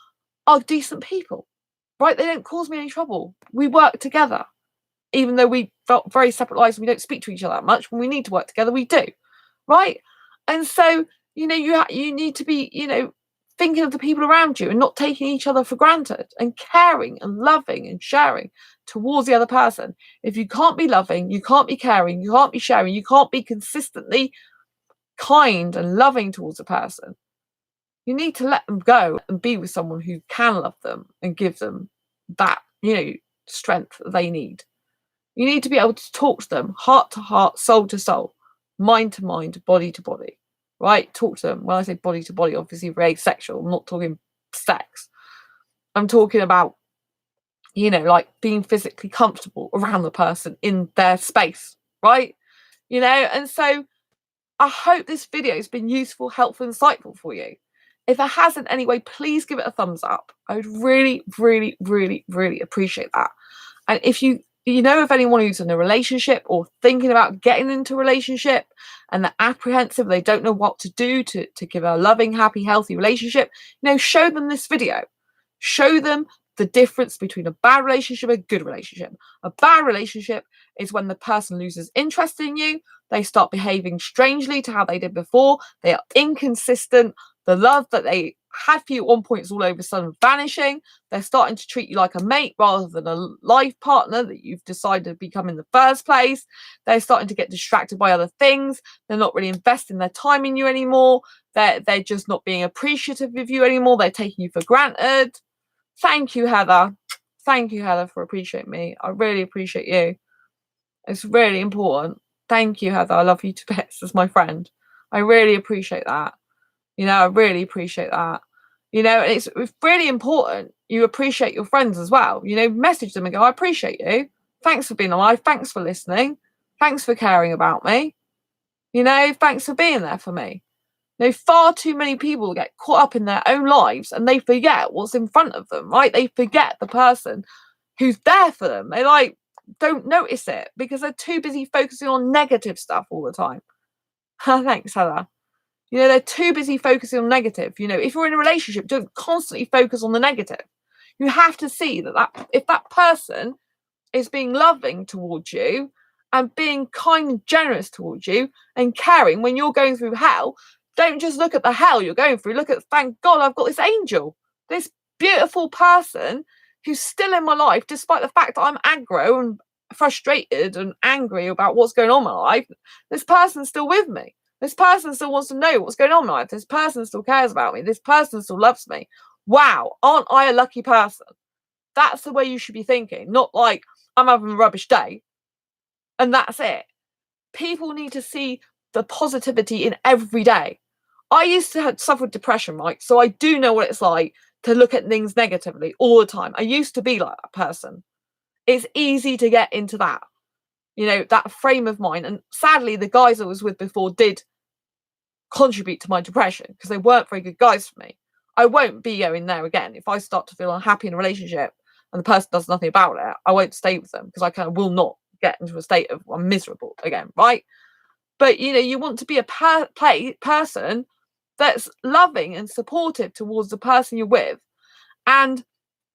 decent people, right? They don't cause me any trouble. We work together. Even though we felt very separate lives and we don't speak to each other that much, when we need to work together, we do, right? And so, you need to be, thinking of the people around you and not taking each other for granted and caring and loving and sharing towards the other person. If you can't be loving, you can't be caring, you can't be sharing, you can't be consistently kind and loving towards a person, you need to let them go and be with someone who can love them and give them that, strength that they need. You need to be able to talk to them heart to heart, soul to soul, mind to mind, body to body, right? Talk to them. When I say body to body, obviously we're asexual. I'm not talking sex. I'm talking about, like being physically comfortable around the person in their space, right? And so I hope this video has been useful, helpful, insightful for you. If it hasn't anyway, please give it a thumbs up. I would really, really, really, really appreciate that. And if you know of anyone who's in a relationship or thinking about getting into a relationship and they're apprehensive, they don't know what to do to give a loving, happy, healthy relationship, show them this video. Show them the difference between a bad relationship and a good relationship. A bad relationship is when the person loses interest in you, they start behaving strangely to how they did before, they are inconsistent, the love that they had for you at one point is all over a sudden vanishing, they're starting to treat you like a mate rather than a life partner that you've decided to become in the first place, they're starting to get distracted by other things, they're not really investing their time in you anymore, they're just not being appreciative of you anymore, they're taking you for granted. Thank you, Heather. Thank you, Heather, for appreciating me. I really appreciate you. It's really important. Thank you, Heather. I love you to bits as my friend. I really appreciate that. I really appreciate that. And it's really important you appreciate your friends as well. Message them and go, I appreciate you. Thanks for being alive. Thanks for listening. Thanks for caring about me. Thanks for being there for me. Far too many people get caught up in their own lives and they forget what's in front of them, right? They forget the person who's there for them. They don't notice it because they're too busy focusing on negative stuff all the time. Thanks, Heather. They're too busy focusing on negative. If you're in a relationship, don't constantly focus on the negative. You have to see that if that person is being loving towards you and being kind and generous towards you and caring when you're going through hell, don't just look at the hell you're going through. Look at, thank God I've got this angel, this beautiful person who's still in my life, despite the fact that I'm aggro and frustrated and angry about what's going on in my life. This person's still with me. This person still wants to know what's going on in my life. This person still cares about me. This person still loves me. Wow, aren't I a lucky person? That's the way you should be thinking, not like I'm having a rubbish day and that's it. People need to see the positivity in every day. I used to suffer with depression, right? So I do know what it's like to look at things negatively all the time. I used to be like that person. It's easy to get into that, that frame of mind. And sadly, the guys I was with before did contribute to my depression because they weren't very good guys for me. I won't be going there again. If I start to feel unhappy in a relationship and the person does nothing about it, I won't stay with them because I kind of will not get into a state of I'm miserable again, right? But you want to be a person that's loving and supportive towards the person you're with, and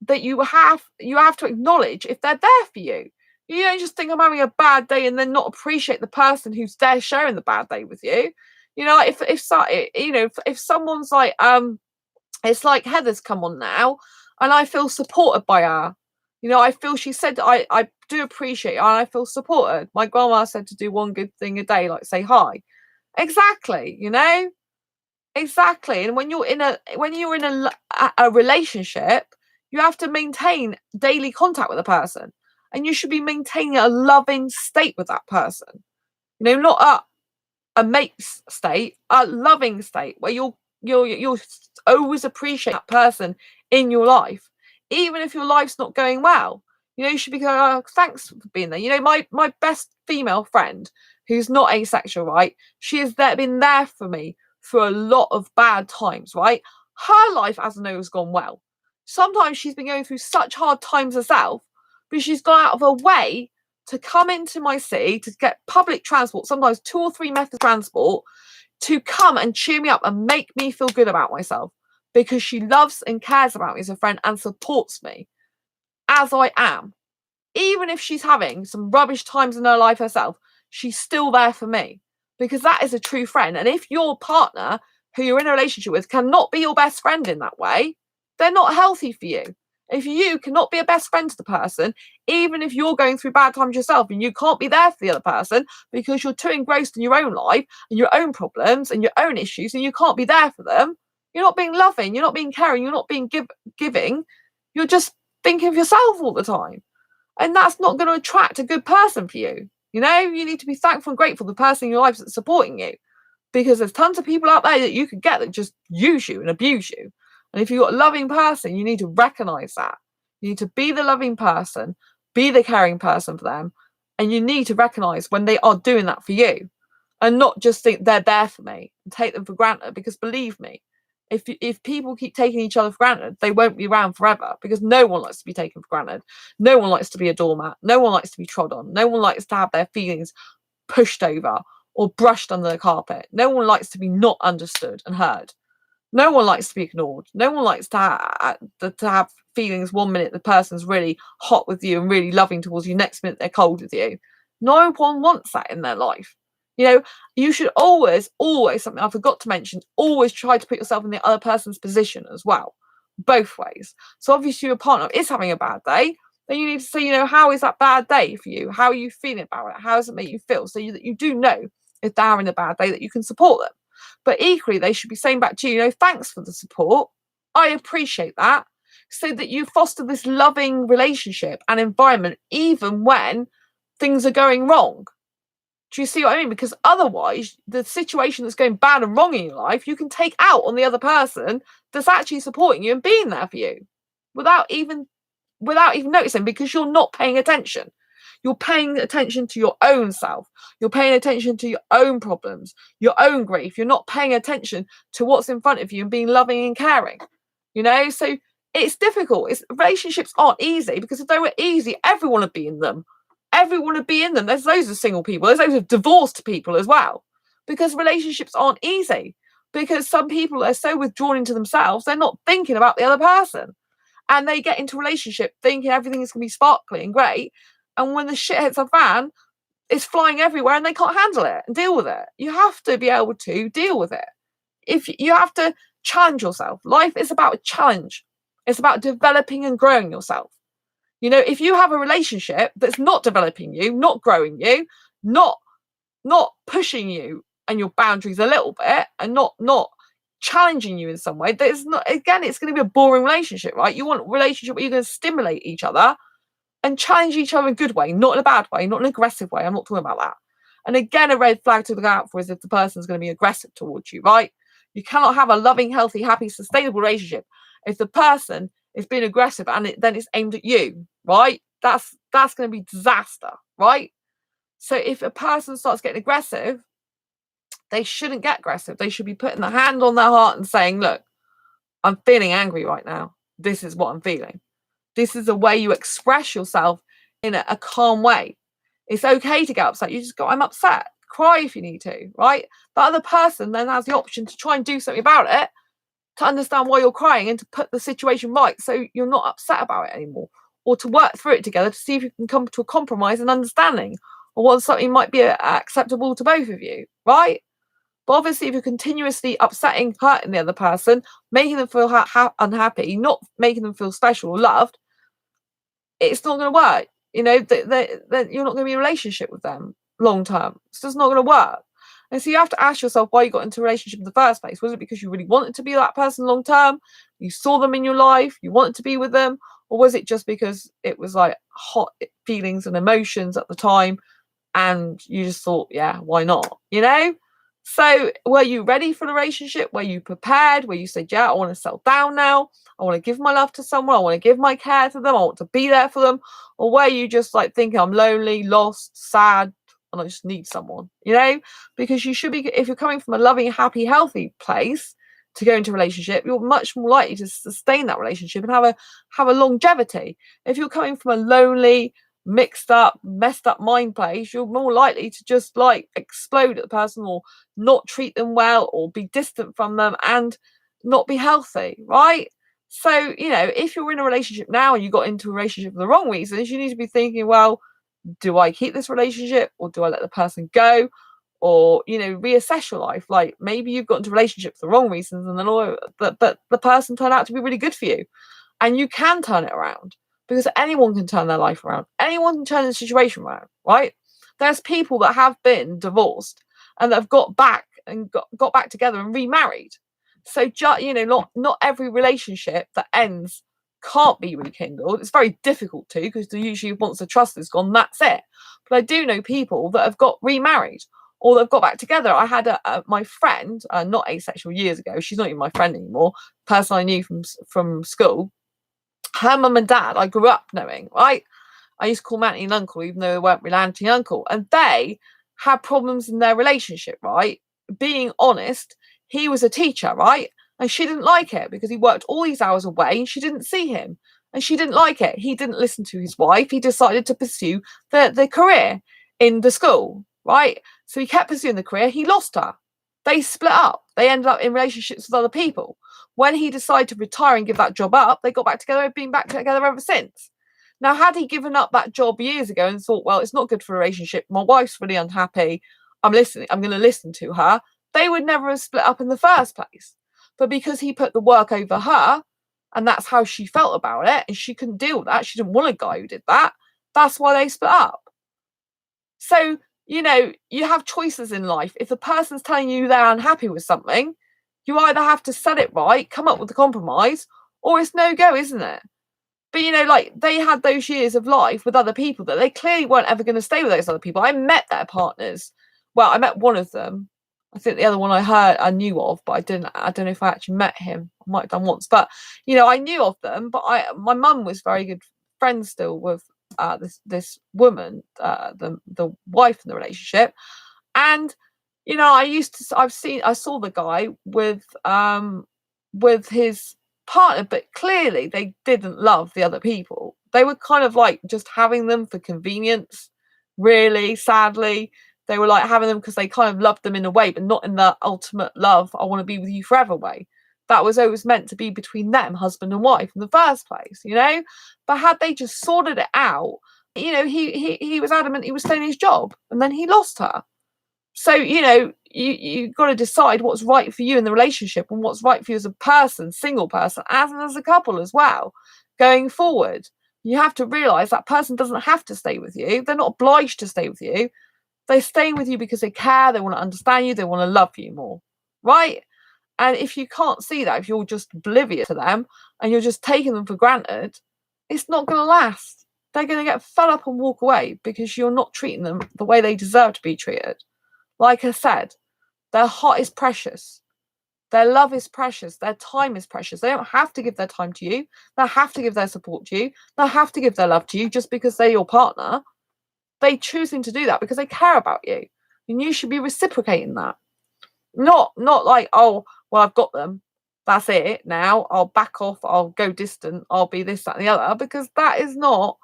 that you have to acknowledge if they're there for you. You don't just think I'm having a bad day and then not appreciate the person who's there sharing the bad day with you. If someone's like it's like Heather's come on now and I feel supported by her. I feel she said I do appreciate her and I feel supported. My grandma said to do one good thing a day, like say hi. Exactly, Exactly. And when you're in a relationship, you have to maintain daily contact with a person, and you should be maintaining a loving state with that person. Not a mate's state, a loving state where you'll always appreciate that person in your life, even if your life's not going well. You should be going, oh, thanks for being there. My best female friend who's not asexual, right? She has been there for me through a lot of bad times, right? Her life hasn't always gone well. Sometimes she's been going through such hard times herself, but she's gone out of her way to come into my city to get public transport, sometimes 2 or 3 methods of transport, to come and cheer me up and make me feel good about myself, because she loves and cares about me as a friend and supports me as I am. Even if she's having some rubbish times in her life herself, she's still there for me, because that is a true friend. And if your partner who you're in a relationship with cannot be your best friend in that way, they're not healthy for you. If you cannot be a best friend to the person, even if you're going through bad times yourself and you can't be there for the other person because you're too engrossed in your own life and your own problems and your own issues, and you can't be there for them, you're not being loving, you're not being caring, you're not being giving, you're just thinking of yourself all the time. And that's not going to attract a good person for you. You need to be thankful and grateful for the person in your life that's supporting you, because there's tons of people out there that you could get that just use you and abuse you. And if you've got a loving person, you need to recognize that. You need to be the loving person, be the caring person for them. And you need to recognize when they are doing that for you, and not just think they're there for me and take them for granted. Because believe me, if people keep taking each other for granted, they won't be around forever, because no one likes to be taken for granted. No one likes to be a doormat. No one likes to be trod on. No one likes to have their feelings pushed over or brushed under the carpet. No one likes to be not understood and heard. No one likes to be ignored. No one likes to have feelings one minute the person's really hot with you and really loving towards you, next minute they're cold with you. No one wants that in their life. You should always, something I forgot to mention, always try to put yourself in the other person's position as well, both ways. So obviously your partner is having a bad day, then you need to say, how is that bad day for you? How are you feeling about it? How does it make you feel? So that you do know if they're having a bad day, that you can support them. But equally, they should be saying back to you, thanks for the support. I appreciate that. So that you foster this loving relationship and environment, even when things are going wrong. Do you see what I mean? Because otherwise, the situation that's going bad and wrong in your life, you can take out on the other person that's actually supporting you and being there for you without even noticing, because you're not paying attention. You're paying attention to your own self. You're paying attention to your own problems, your own grief. You're not paying attention to what's in front of you and being loving and caring. So it's difficult. Relationships aren't easy, because if they were easy, everyone would be in them. Everyone would be in them. There's loads of single people. There's loads of divorced people as well, because relationships aren't easy. Because some people are so withdrawn into themselves, they're not thinking about the other person. And they get into a relationship thinking everything is going to be sparkly and great. And when the shit hits a fan, it's flying everywhere and they can't handle it and deal with it. You have to be able to deal with it. If you have to challenge yourself. Life is about a challenge. It's about developing and growing yourself. If you have a relationship that's not developing you, not growing you, not pushing you and your boundaries a little bit, and not challenging you in some way, it's going to be a boring relationship, right? You want a relationship where you're going to stimulate each other and challenge each other in a good way, not in a bad way, not in an aggressive way. I'm not talking about that. And again, a red flag to look out for is if the person's going to be aggressive towards you, right? You cannot have a loving, healthy, happy, sustainable relationship if the person is being aggressive and then it's aimed at you, right? That's going to be disaster, right? So if a person starts getting aggressive, they shouldn't get aggressive. They should be putting the hand on their heart and saying, look, I'm feeling angry right now. This is what I'm feeling. This is a way you express yourself in a calm way. It's okay to get upset. You just go, I'm upset. Cry if you need to, right? The other person then has the option to try and do something about it, to understand why you're crying and to put the situation right so you're not upset about it anymore, or to work through it together to see if you can come to a compromise and understanding, or what something might be acceptable to both of you, right? But obviously, if you're continuously upsetting, hurting the other person, making them feel unhappy, not making them feel special or loved, it's not going to work. You're not going to be in a relationship with them long term. It's just not going to work. And so you have to ask yourself why you got into a relationship in the first place. Was it because you really wanted to be that person long term? You saw them in your life, you wanted to be with them? Or was it just because it was like hot feelings and emotions at the time and you just thought, yeah, why not? You know? So were you ready for the relationship? Were you prepared? Were you said, yeah, I want to settle down now. I want to give my love to someone. I want to give my care to them. I want to be there for them. Or were you just like thinking, I'm lonely, lost, sad, and I just need someone, you know? Because you should be, if you're coming from a loving, happy, healthy place to go into a relationship, you're much more likely to sustain that relationship and have a longevity. If you're coming from a lonely, mixed up, messed up mind place, you're more likely to just like explode at the person or not treat them well or be distant from them and not be healthy, right? So, you know, if you're in a relationship now and you got into a relationship for the wrong reasons, you need to be thinking, well, do I keep this relationship or do I let the person go? Or, you know, reassess your life. Like maybe you've got into a relationship for the wrong reasons and then but the person turned out to be really good for you. And you can turn it around because anyone can turn their life around. Anyone can turn the situation around, right? There's people that have been divorced and that have got back and got back together and remarried. So, you know, not every relationship that ends can't be rekindled. It's very difficult to, because usually once the trust is gone, that's it. But I do know people that have got remarried or they've got back together. I had my friend, not asexual, years ago. She's not even my friend anymore. Person I knew from school. Her mum and dad, I grew up knowing, right? I used to call them auntie and uncle, even though they weren't really auntie and uncle. And they had problems in their relationship, right? Being honest, he was a teacher, right? And she didn't like it because he worked all these hours away and she didn't see him. And she didn't like it. He didn't listen to his wife. He decided to pursue the career in the school, right? So he kept pursuing the career. He lost her. They split up. They ended up in relationships with other people. When he decided to retire and give that job up, they got back together and been back together ever since. Now, had he given up that job years ago and thought, well, it's not good for a relationship, my wife's really unhappy, I'm going to listen to her, they would never have split up in the first place. But because he put the work over her, and that's how she felt about it, and she couldn't deal with that, she didn't want a guy who did that, that's why they split up. So, you know, you have choices in life. If the person's telling you they're unhappy with something, you either have to set it right, come up with a compromise, or it's no go, isn't it? But, you know, like they had those years of life with other people that they clearly weren't ever going to stay with those other people. I met their partners. Well, I met one of them. I think the other one I knew of, but I don't know if I actually met him. I might have done once, but you know, I knew of them. But my mum was very good friends still with this woman, the wife in the relationship, and you know, I saw the guy with his partner, but clearly they didn't love the other people. They were kind of like just having them for convenience, really, sadly. They were like having them because they kind of loved them in a way, but not in the ultimate love, I want to be with you forever way. That was always meant to be between them, husband and wife, in the first place, you know? But had they just sorted it out, you know, he was adamant he was staying his job and then he lost her. So, you know, you got to decide what's right for you in the relationship and what's right for you as a person, single person, as a couple as well, going forward. You have to realize that person doesn't have to stay with you. They're not obliged to stay with you. They stay with you because they care, they want to understand you, they want to love you more, right? And if you can't see that, if you're just oblivious to them and you're just taking them for granted, it's not going to last. They're going to get fed up and walk away because you're not treating them the way they deserve to be treated. Like I said, their heart is precious. Their love is precious. Their time is precious. They don't have to give their time to you. They have to give their support to you. They have to give their love to you just because they're your partner. They choosing to do that because they care about you. And you should be reciprocating that. Not like, oh, well, I've got them. That's it. Now I'll back off. I'll go distant. I'll be this, that, and the other. Because that is not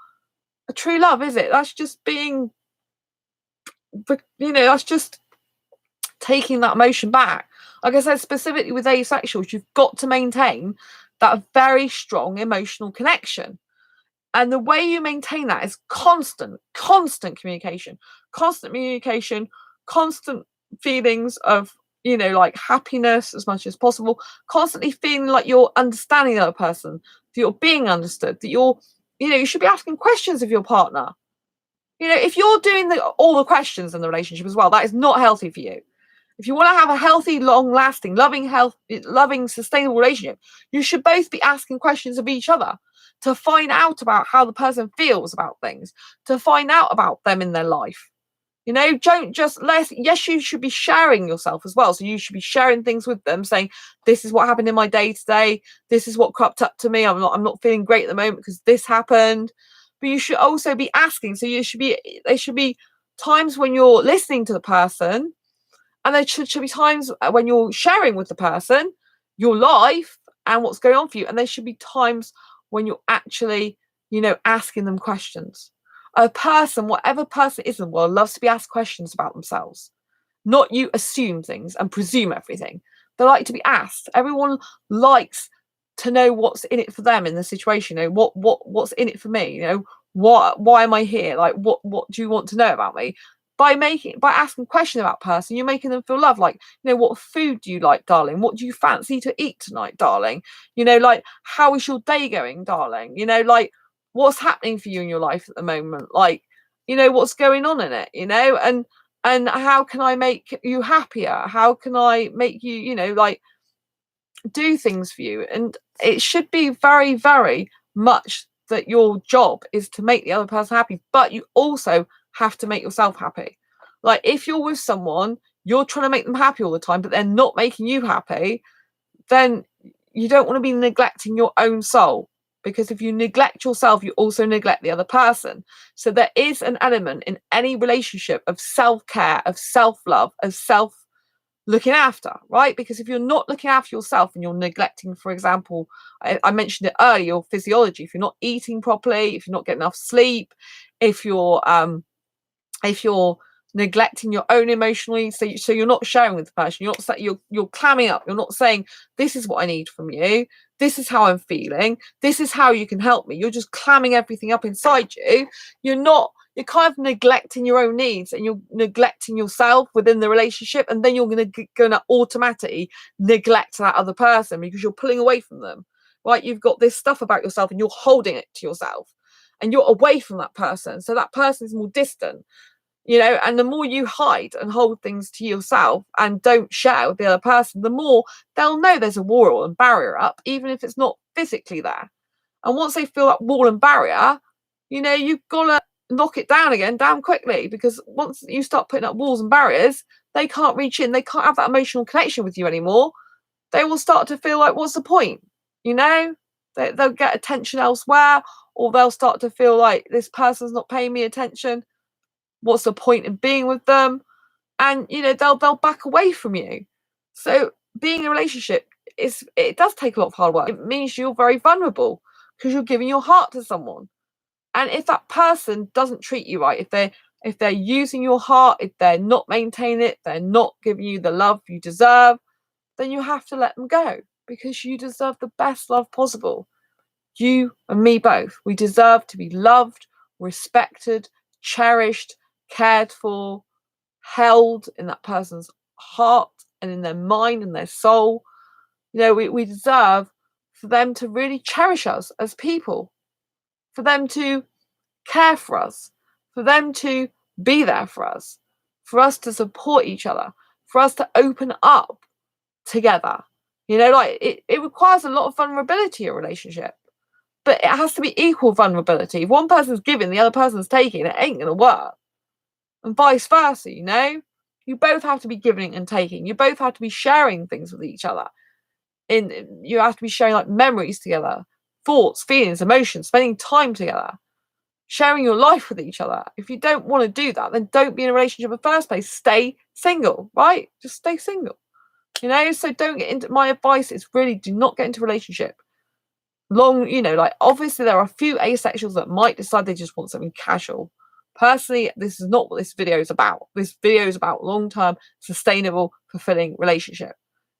a true love, is it? That's just being, you know, that's just taking that emotion back. Like I said, specifically with asexuals, you've got to maintain that very strong emotional connection. And the way you maintain that is constant communication, constant feelings of, you know, like happiness as much as possible, constantly feeling like you're understanding the other person, that you're being understood, that you're, you know, you should be asking questions of your partner. You know, if you're doing all the questions in the relationship as well, that is not healthy for you. If you want to have a healthy, long-lasting, loving, sustainable relationship, you should both be asking questions of each other to find out about how the person feels about things, to find out about them in their life. You know, don't just yes, you should be sharing yourself as well. So you should be sharing things with them, saying, this is what happened in my day today. This is what cropped up to me. I'm not feeling great at the moment because this happened. But you should also be asking. So there should be times when you're listening to the person, and there should be times when you're sharing with the person your life and what's going on for you. And there should be times when you're actually, asking them questions. A person, whatever person it is in the world, loves to be asked questions about themselves. Not you assume things and presume everything. They like to be asked. Everyone likes to know what's in it for them in the situation. What's in it for me? Why am I here? Like, what do you want to know about me? By asking questions about person, you're making them feel loved. Like, what food do you like, darling? What do you fancy to eat tonight, darling? Like, how is your day going, darling? Like, what's happening for you in your life at the moment? Like, what's going on in it? And how can I make you happier? How can I make you, like, do things for you? And it should be very, very much that your job is to make the other person happy, but you also have to make yourself happy. Like, if you're with someone, you're trying to make them happy all the time, but they're not making you happy, then you don't want to be neglecting your own soul. Because if you neglect yourself, you also neglect the other person. So there is an element in any relationship of self-care, of self-love, of self-looking after, right? Because if you're not looking after yourself and you're neglecting, for example, I mentioned it earlier, your physiology, if you're not eating properly, if you're not getting enough sleep, if you're neglecting your own emotional needs, so you're not sharing with the person, you're clamming up, you're not saying, this is what I need from you, this is how I'm feeling, this is how you can help me. You're just clamming everything up inside you. You're kind of neglecting your own needs, and you're neglecting yourself within the relationship, and then you're gonna automatically neglect that other person because you're pulling away from them, right? You've got this stuff about yourself and you're holding it to yourself, and you're away from that person, so that person is more distant. And the more you hide and hold things to yourself and don't share with the other person, the more they'll know there's a wall and barrier up, even if it's not physically there. And once they feel that wall and barrier, you've got to knock it down quickly, because once you start putting up walls and barriers, they can't reach in, they can't have that emotional connection with you anymore. They will start to feel like, what's the point? They'll get attention elsewhere, or they'll start to feel like, this person's not paying me attention. What's the point in being with them? And they'll back away from you. So being in a relationship it does take a lot of hard work. It means you're very vulnerable because you're giving your heart to someone. And if that person doesn't treat you right, if they're using your heart, if they're not maintaining it, they're not giving you the love you deserve, then you have to let them go, because you deserve the best love possible. You and me both. We deserve to be loved, respected, cherished, cared for, held in that person's heart and in their mind and their soul. We deserve for them to really cherish us as people, for them to care for us, for them to be there for us to support each other, for us to open up together. It requires a lot of vulnerability in a relationship, but it has to be equal vulnerability. If one person's giving, the other person's taking, it ain't gonna work. And vice versa, you both have to be giving and taking. You both have to be sharing things with each other. You have to be sharing, like, memories together, thoughts, feelings, emotions, spending time together, sharing your life with each other. If you don't want to do that, then don't be in a relationship in the first place. Stay single, right? Just stay single. So don't get into, my advice is really, do not get into a relationship obviously there are a few asexuals that might decide they just want something casual. Personally, this is not what this video is about. This video is about long-term, sustainable, fulfilling relationship,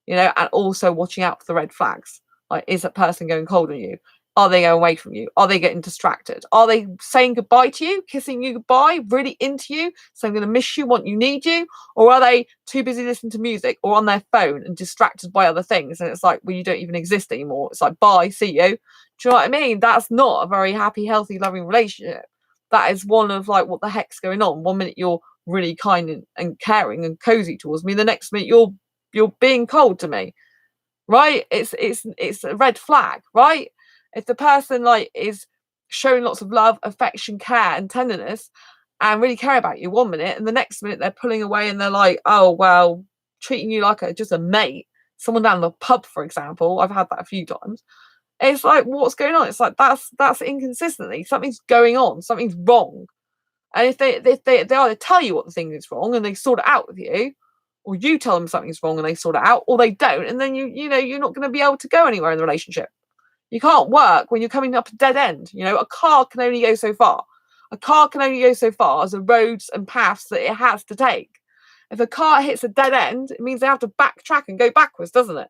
and also watching out for the red flags. Like, is that person going cold on you? Are they going away from you? Are they getting distracted? Are they saying goodbye to you, kissing you goodbye, really into you, so I'm going to miss you, want you, need you? Or are they too busy listening to music or on their phone and distracted by other things? And it's like, well, you don't even exist anymore. It's like, bye, see you. Do you know what I mean? That's not a very happy, healthy, loving relationship. That is one of, like, what the heck's going on? 1 minute you're really kind and caring and cozy towards me, the next minute you're being cold to me, right? It's a red flag, right? If the person like is showing lots of love, affection, care and tenderness and really care about you 1 minute, and the next minute they're pulling away and they're like, oh well, treating you like just a mate, someone down the pub, for example. I've had that a few times. It's like, what's going on? It's like that's inconsistency. Something's going on, something's wrong. And if they either tell you what the thing is wrong and they sort it out with you, or you tell them something's wrong and they sort it out, or they don't, and then you know you're not going to be able to go anywhere in the relationship. You can't work when you're coming up a dead end. You know, a car can only go so far. A car can only go so far as the roads and paths that it has to take. If a car hits a dead end, it means they have to backtrack and go backwards, doesn't it?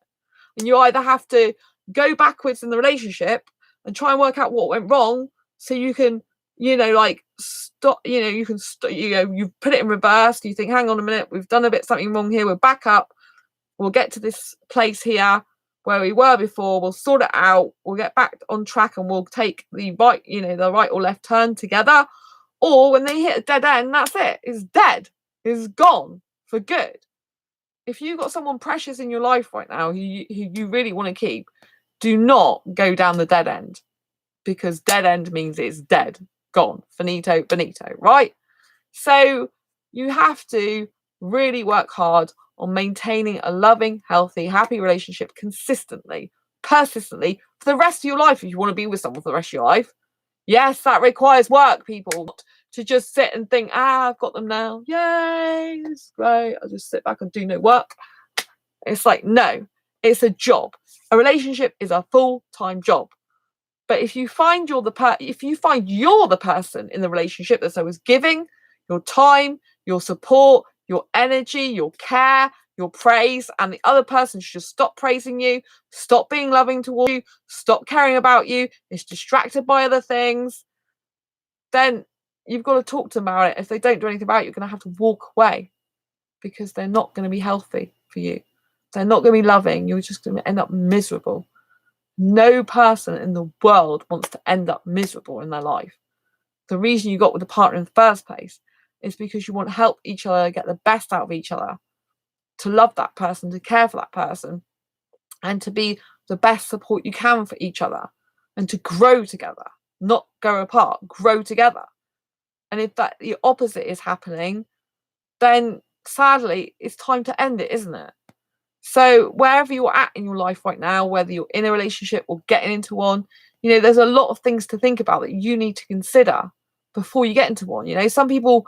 And you either have to go backwards in the relationship and try and work out what went wrong so you can, you know, like stop, you know, you can, you know, you put it in reverse. You think, hang on a minute, we've done something wrong here. We're back up. We'll get to this place here where we were before. We'll sort it out. We'll get back on track and we'll take the right, you know, the right or left turn together. Or when they hit a dead end, that's it. It's dead. It's gone for good. If you've got someone precious in your life right now who you really want to keep, do not go down the dead end, because dead end means it's dead, gone, finito, bonito, right? So you have to really work hard on maintaining a loving, healthy, happy relationship consistently, persistently, for the rest of your life if you want to be with someone for the rest of your life. Yes, that requires work, people. Not to just sit and think, I've got them now. Yay, it's great. I'll just sit back and do no work. It's like, no, it's a job. A relationship is a full-time job. But if you find you're the person in the relationship that's always giving your time, your support, your energy, your care, your praise, and the other person should just stop praising you, stop being loving towards you, stop caring about you, is distracted by other things, then you've got to talk to them about it. If they don't do anything about it, you're going to have to walk away, because they're not going to be healthy for you. They're not going to be loving. You're just going to end up miserable. No person in the world wants to end up miserable in their life. The reason you got with a partner in the first place is because you want to help each other get the best out of each other, to love that person, to care for that person, and to be the best support you can for each other, and to grow together, not go apart, grow together. And if that the opposite is happening, then sadly it's time to end it, isn't it? So wherever you're at in your life right now, whether you're in a relationship or getting into one, you know, there's a lot of things to think about that you need to consider before you get into one. You know, some people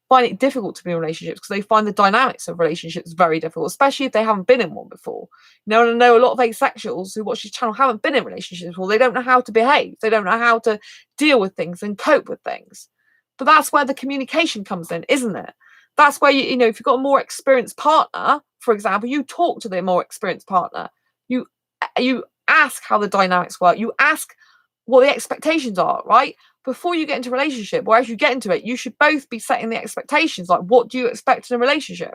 find it difficult to be in relationships because they find the dynamics of relationships very difficult, especially if they haven't been in one before. You know, and I know a lot of asexuals who watch this channel haven't been in relationships before. They don't know how to behave. They don't know how to deal with things and cope with things. But that's where the communication comes in, isn't it? That's where, you know, if you've got a more experienced partner, for example, you talk to the more experienced partner. You ask how the dynamics work. You ask what the expectations are, right? Before you get into a relationship, or as you get into it, you should both be setting the expectations. Like, what do you expect in a relationship?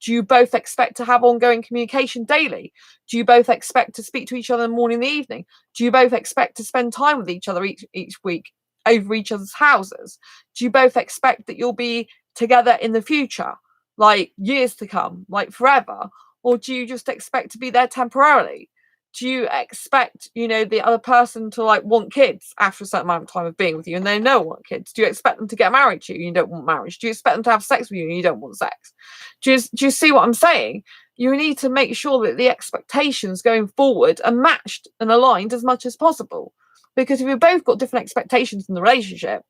Do you both expect to have ongoing communication daily? Do you both expect to speak to each other in the morning and the evening? Do you both expect to spend time with each other each week over each other's houses? Do you both expect that you'll be together in the future, like years to come, like forever? Or do you just expect to be there temporarily? Do you expect, you know, the other person to like want kids after a certain amount of time of being with you, and they don't want kids? Do you expect them to get married to you and you don't want marriage? Do you expect them to have sex with you and you don't want sex? Do you see what I'm saying? You need to make sure that the expectations going forward are matched and aligned as much as possible. Because if you've both got different expectations in the relationship,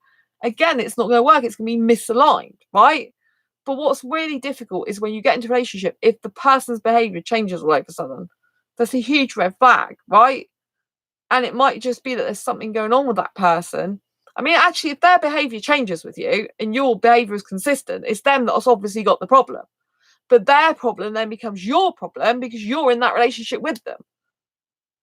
again, it's not going to work. It's going to be misaligned, right? But what's really difficult is when you get into a relationship, if the person's behavior changes all of a sudden. That's a huge red flag, right? And it might just be that there's something going on with that person. I mean, actually, if their behavior changes with you and your behavior is consistent, it's them that's obviously got the problem. But their problem then becomes your problem because you're in that relationship with them,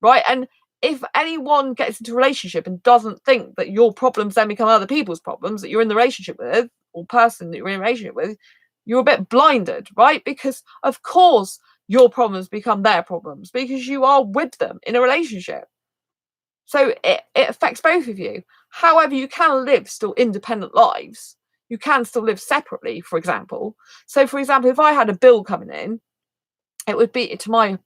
right? And if anyone gets into a relationship and doesn't think that your problems then become other people's problems that you're in the relationship with, or person that you're in a relationship with, you're a bit blinded, right? Because of course your problems become their problems because you are with them in a relationship. So it affects both of you. However, you can live still independent lives. you can still live separately, for example. So, for example, if I had a bill coming in, it would be to my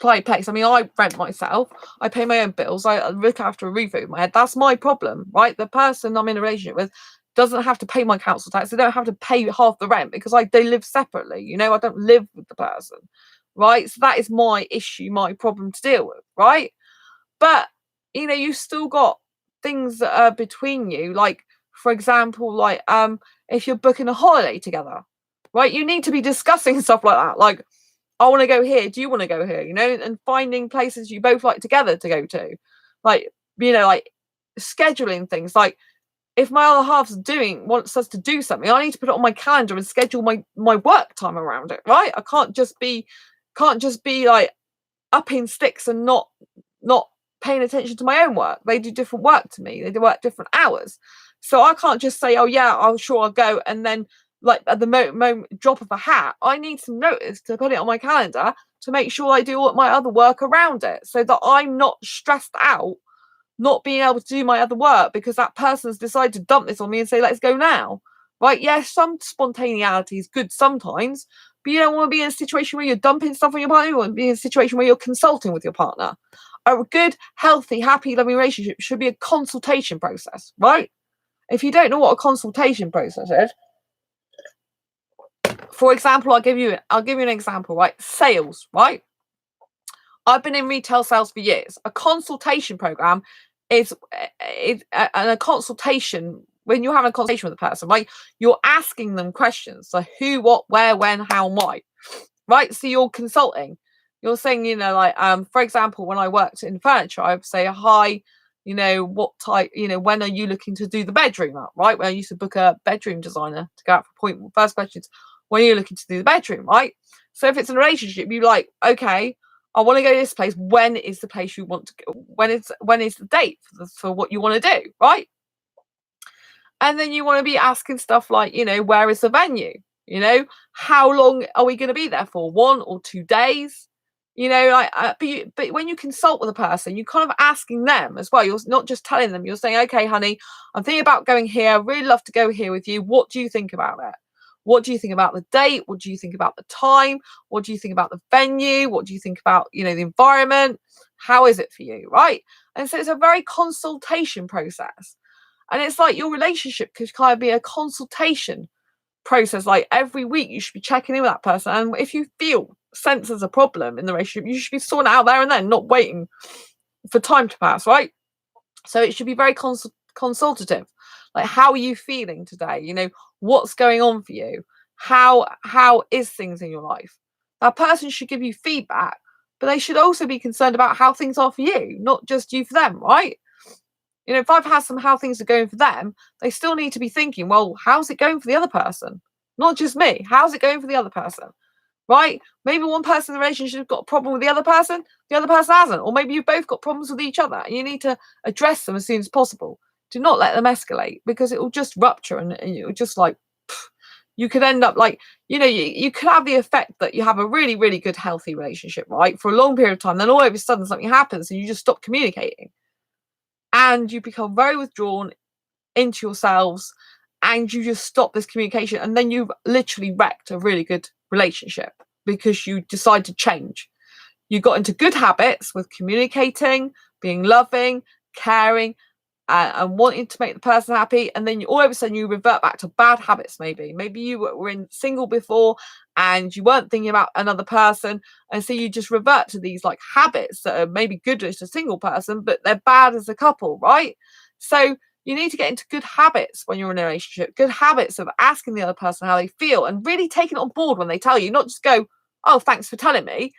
place. I mean, I rent myself, I pay my own bills, I look after a roof over my head. That's my problem, right? The person I'm in a relationship with doesn't have to pay my council tax. They don't have to pay half the rent because they live separately. You know, I don't live with the person, right? So that is my issue, my problem to deal with, right? But you know, you still got things that are between you, like for example, like if you're booking a holiday together, right? You need to be discussing stuff like that, like I want to go here. Do you want to go here? You know, and finding places you both like together to go to, like you know, like scheduling things. Like if my other half's wants us to do something, I need to put it on my calendar and schedule my work time around it. Right? I can't just be like up in sticks and not paying attention to my own work. They do different work to me. They do work different hours, so I can't just say, oh yeah, I'll go, and then like at the moment drop of a hat, I need some notice to put it on my calendar to make sure I do all my other work around it, so that I'm not stressed out not being able to do my other work because that person's decided to dump this on me and say, let's go now. Right? Yes, some spontaneity is good sometimes, but you don't want to be in a situation where you're dumping stuff on your partner. You want to be in a situation where you're consulting with your partner. A good, healthy, happy, loving relationship should be a consultation process, right? If you don't know what a consultation process is, for example, I'll give you an example, right? Sales, right? I've been in retail sales for years. A consultation program is a consultation. When you're having a conversation with a person, right, you're asking them questions. So who, what, where, when, how, why, right? So you're consulting. You're saying, you know, like, for example, when I worked in furniture, I would say, hi, you know, what type, you know, when are you looking to do the bedroom up, right? When I used to book a bedroom designer to go out for appointment, first questions, when are you looking to do the bedroom, right? So if it's a relationship, you're like, okay, I want to go to this place. When is the place you want to go? When is the date for what you want to do, right? And then you want to be asking stuff like, you know, where is the venue? You know, how long are we going to be there for? 1 or 2 days? You know, like, but when you consult with a person, you're kind of asking them as well. You're not just telling them. You're saying, okay, honey, I'm thinking about going here. I'd really love to go here with you. What do you think about it? What do you think about the date? What do you think about the time? What do you think about the venue? What do you think about, you know, the environment? How is it for you, right? And so it's a very consultation process. And it's like your relationship could kind of be a consultation process. Like every week you should be checking in with that person. And if you sense there's a problem in the relationship, you should be sorting it out there and then, not waiting for time to pass, right? So it should be very consultative. Like, how are you feeling today? You know, what's going on for you? How is things in your life? That person should give you feedback, but they should also be concerned about how things are for you, not just you for them, right? You know, if I've asked them how things are going for them, they still need to be thinking, well, how's it going for the other person? Not just me. How's it going for the other person? Right? Maybe one person in the relationship has got a problem with the other person hasn't. Or maybe you've both got problems with each other and you need to address them as soon as possible. Do not let them escalate, because it will just rupture and you'll just like, you could end up like, you know, you could have the effect that you have a really, really good, healthy relationship, right? For a long period of time. Then all of a sudden something happens and you just stop communicating. And you become very withdrawn into yourselves and you just stop this communication, and then you've literally wrecked a really good relationship because you decide to change. You got into good habits with communicating, being loving, caring, and wanting to make the person happy, and then all of a sudden you revert back to bad habits. Maybe you were in single before and you weren't thinking about another person, and so you just revert to these like habits that are maybe good as a single person but they're bad as a couple, right? So you need to get into good habits when you're in a relationship, good habits of asking the other person how they feel and really taking it on board when they tell you, not just go, oh, thanks for telling me.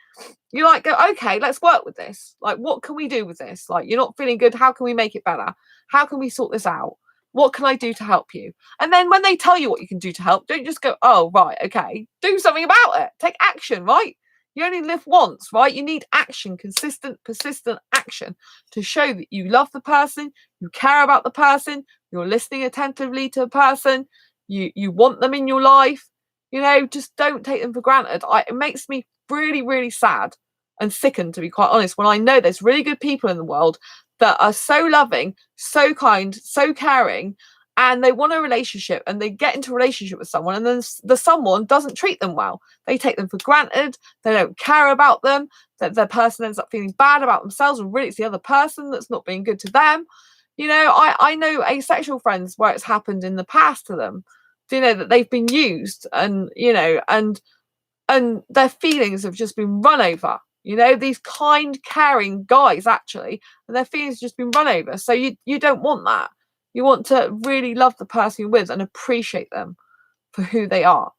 You like go, okay, let's work with this. Like, what can we do with this? Like, you're not feeling good. How can we make it better? How can we sort this out? What can I do to help you? And then when they tell you what you can do to help, don't just go, oh, right, okay. Do something about it. Take action, right? You only live once, right? You need action, consistent, persistent action to show that you love the person, you care about the person, you're listening attentively to the person, you want them in your life. You know, just don't take them for granted. It makes me really, really sad and sickened, to be quite honest, when I know there's really good people in the world that are so loving, so kind, so caring, and they want a relationship, and they get into a relationship with someone, and then the someone doesn't treat them well. They take them for granted. They don't care about them. That the person ends up feeling bad about themselves, and really it's the other person that's not being good to them. I know asexual friends where it's happened in the past to them. That they've been used, and and their feelings have just been run over. These kind, caring guys, actually, and their feelings have just been run over. So you don't want that. You want to really love the person you're with and appreciate them for who they are.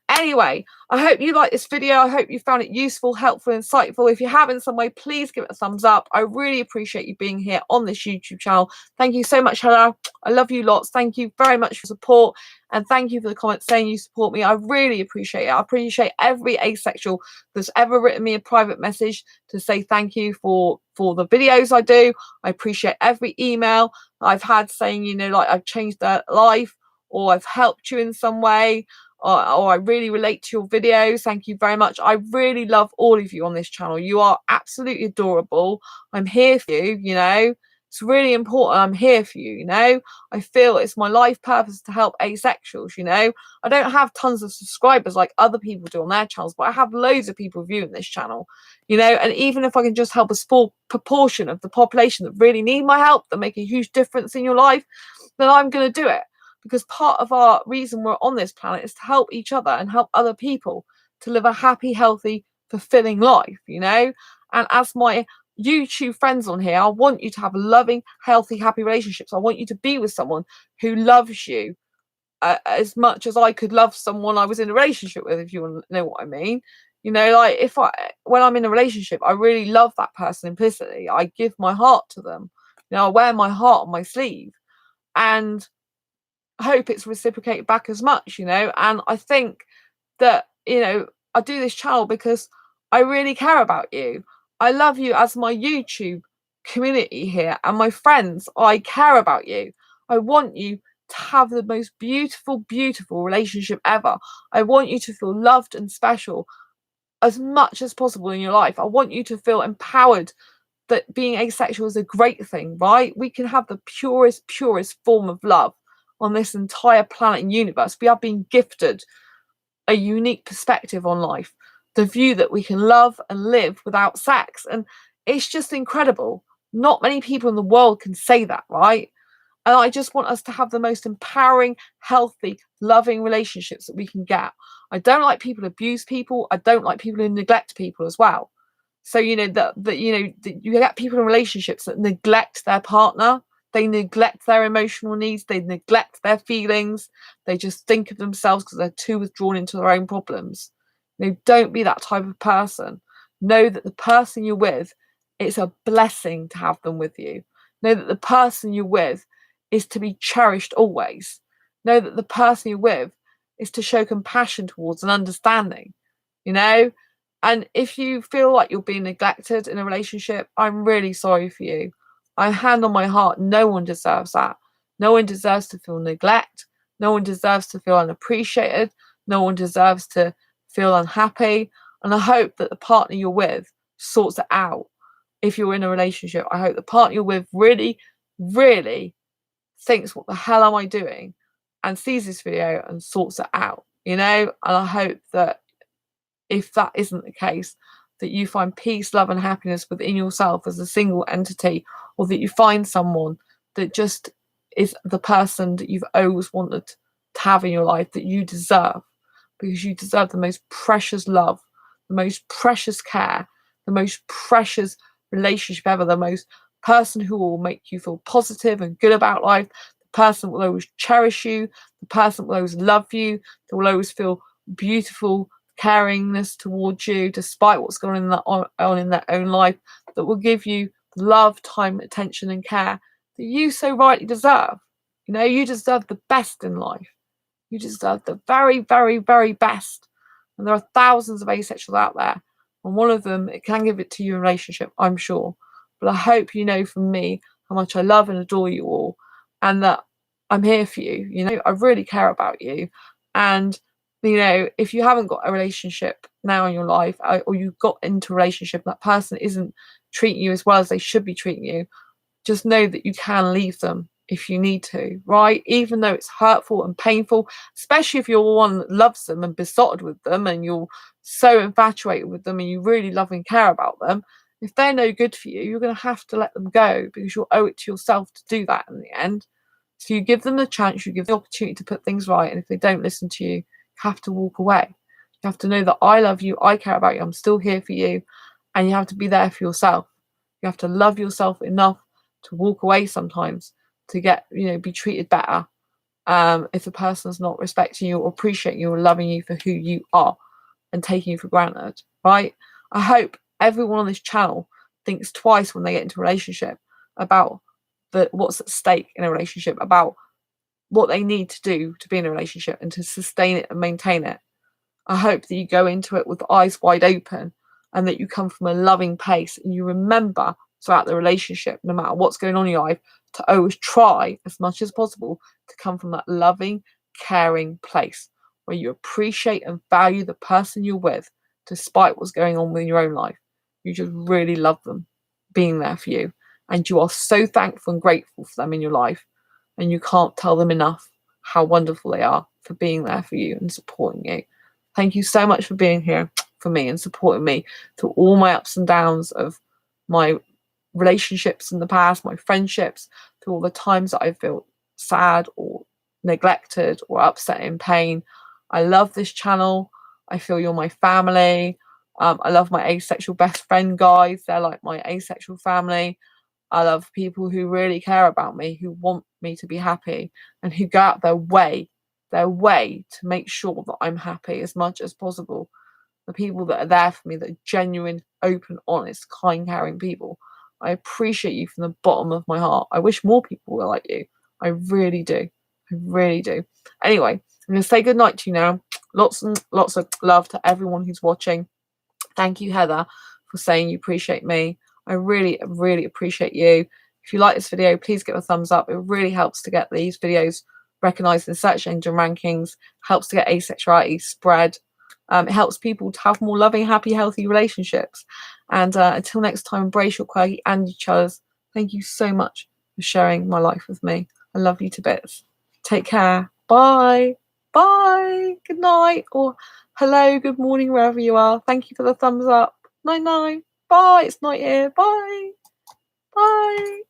Anyway, I hope you like this video. I hope you found it useful, helpful, insightful. If you have in some way, please give it a thumbs up. I really appreciate you being here on this YouTube channel. Thank you so much, Hella. I love you lots. Thank you very much for support. And thank you for the comments saying you support me. I really appreciate it. I appreciate every asexual that's ever written me a private message to say thank you for the videos I do. I appreciate every email I've had saying, like I've changed their life, or I've helped you in some way, or I really relate to your videos. Thank you very much. I really love all of you on this channel. You are absolutely adorable. I'm here for you, It's really important. I'm here for you, I feel it's my life purpose to help asexuals, I don't have tons of subscribers like other people do on their channels, but I have loads of people viewing this channel, and even if I can just help a small proportion of the population that really need my help, that make a huge difference in your life, then I'm going to do it. Because part of our reason we're on this planet is to help each other and help other people to live a happy, healthy, fulfilling life, And as my YouTube friends on here, I want you to have loving, healthy, happy relationships. I want you to be with someone who loves you as much as I could love someone I was in a relationship with, if you want to know what I mean. Like when I'm in a relationship, I really love that person implicitly. I give my heart to them. I wear my heart on my sleeve, and hope it's reciprocated back as much, and I think that I do this channel because I really care about you. I love you as my YouTube community here and my friends. I care about you. I want you to have the most beautiful relationship ever. I want you to feel loved and special as much as possible in your life. I want you to feel empowered that being asexual is a great thing, right? We can have the purest form of love on this entire planet and universe. We are being gifted a unique perspective on life, the view that we can love and live without sex, and it's just incredible. Not many people in the world can say that, right? And I just want us to have the most empowering, healthy, loving relationships that we can get. I don't like people who abuse people. I don't like people who neglect people as well. So you get people in relationships that neglect their partner. They neglect their emotional needs. They neglect their feelings. They just think of themselves because they're too withdrawn into their own problems. Don't be that type of person. Know that the person you're with, it's a blessing to have them with you. Know that the person you're with is to be cherished always. Know that the person you're with is to show compassion towards and understanding, And if you feel like you're being neglected in a relationship, I'm really sorry for you. I hand on my heart, no one deserves that. No one deserves to feel neglect. No one deserves to feel unappreciated. No one deserves to feel unhappy. And I hope that the partner you're with sorts it out. If you're in a relationship, I hope the partner you're with really, really thinks, what the hell am I doing? And sees this video and sorts it out, And I hope that if that isn't the case, that you find peace, love, and happiness within yourself as a single entity, or that you find someone that just is the person that you've always wanted to have in your life, that you deserve, because you deserve the most precious love, the most precious care, the most precious relationship ever, the most person who will make you feel positive and good about life, the person that will always cherish you, the person that will always love you, that will always feel beautiful caringness towards you despite what's going on in their own life, that will give you love, time, attention, and care that you so rightly deserve. You deserve the best in life. You deserve the very, very, very best. And there are thousands of asexuals out there, and one of them, it can give it to you in a relationship, I'm sure. But I hope you know from me how much I love and adore you all, and that I'm here for you. I really care about you. And if you haven't got a relationship now in your life, or you got into a relationship, that person isn't treating you as well as they should be treating you, just know that you can leave them. if you need to, right? Even though it's hurtful and painful, especially if you're one that loves them and besotted with them and you're so infatuated with them and you really love and care about them. If they're no good for you, you're going to have to let them go because you'll owe it to yourself to do that in the end. So you give them the chance, you give the opportunity to put things right. And if they don't listen to you, you have to walk away. You have to know that I love you, I care about you, I'm still here for you. And you have to be there for yourself. You have to love yourself enough to walk away sometimes, to get, be treated better. If the person's not respecting you or appreciating you or loving you for who you are and taking you for granted, right? I hope everyone on this channel thinks twice when they get into a relationship about what's at stake in a relationship, about what they need to do to be in a relationship and to sustain it and maintain it. I hope that you go into it with eyes wide open and that you come from a loving place and you remember throughout the relationship, no matter what's going on in your life, to always try as much as possible to come from that loving, caring place where you appreciate and value the person you're with despite what's going on with your own life. You just really love them being there for you. And you are so thankful and grateful for them in your life. And you can't tell them enough how wonderful they are for being there for you and supporting you. Thank you so much for being here for me and supporting me through all my ups and downs of my relationships in the past, my friendships, through all the times that I feel sad or neglected or upset in pain. I love this channel. I feel you're my family. I love my asexual best friend guys. They're like my asexual family. I love people who really care about me, who want me to be happy and who go out their way to make sure that I'm happy as much as possible. The people that are there for me, that are genuine, open, honest, kind, caring people. I appreciate you from the bottom of my heart. I wish more people were like you. I really do. I really do. Anyway, I'm going to say goodnight to you now. Lots and lots of love to everyone who's watching. Thank you, Heather, for saying you appreciate me. I really, really appreciate you. If you like this video, please give a thumbs up. It really helps to get these videos recognized in search engine rankings, helps to get asexuality spread. It helps people to have more loving, happy, healthy relationships. And until next time, embrace your quirky and each other's. Thank you so much for sharing my life with me. I love you to bits. Take care. Bye. Bye. Good night. Or hello, good morning, wherever you are. Thank you for the thumbs up. Night, night. Bye. It's night here. Bye. Bye.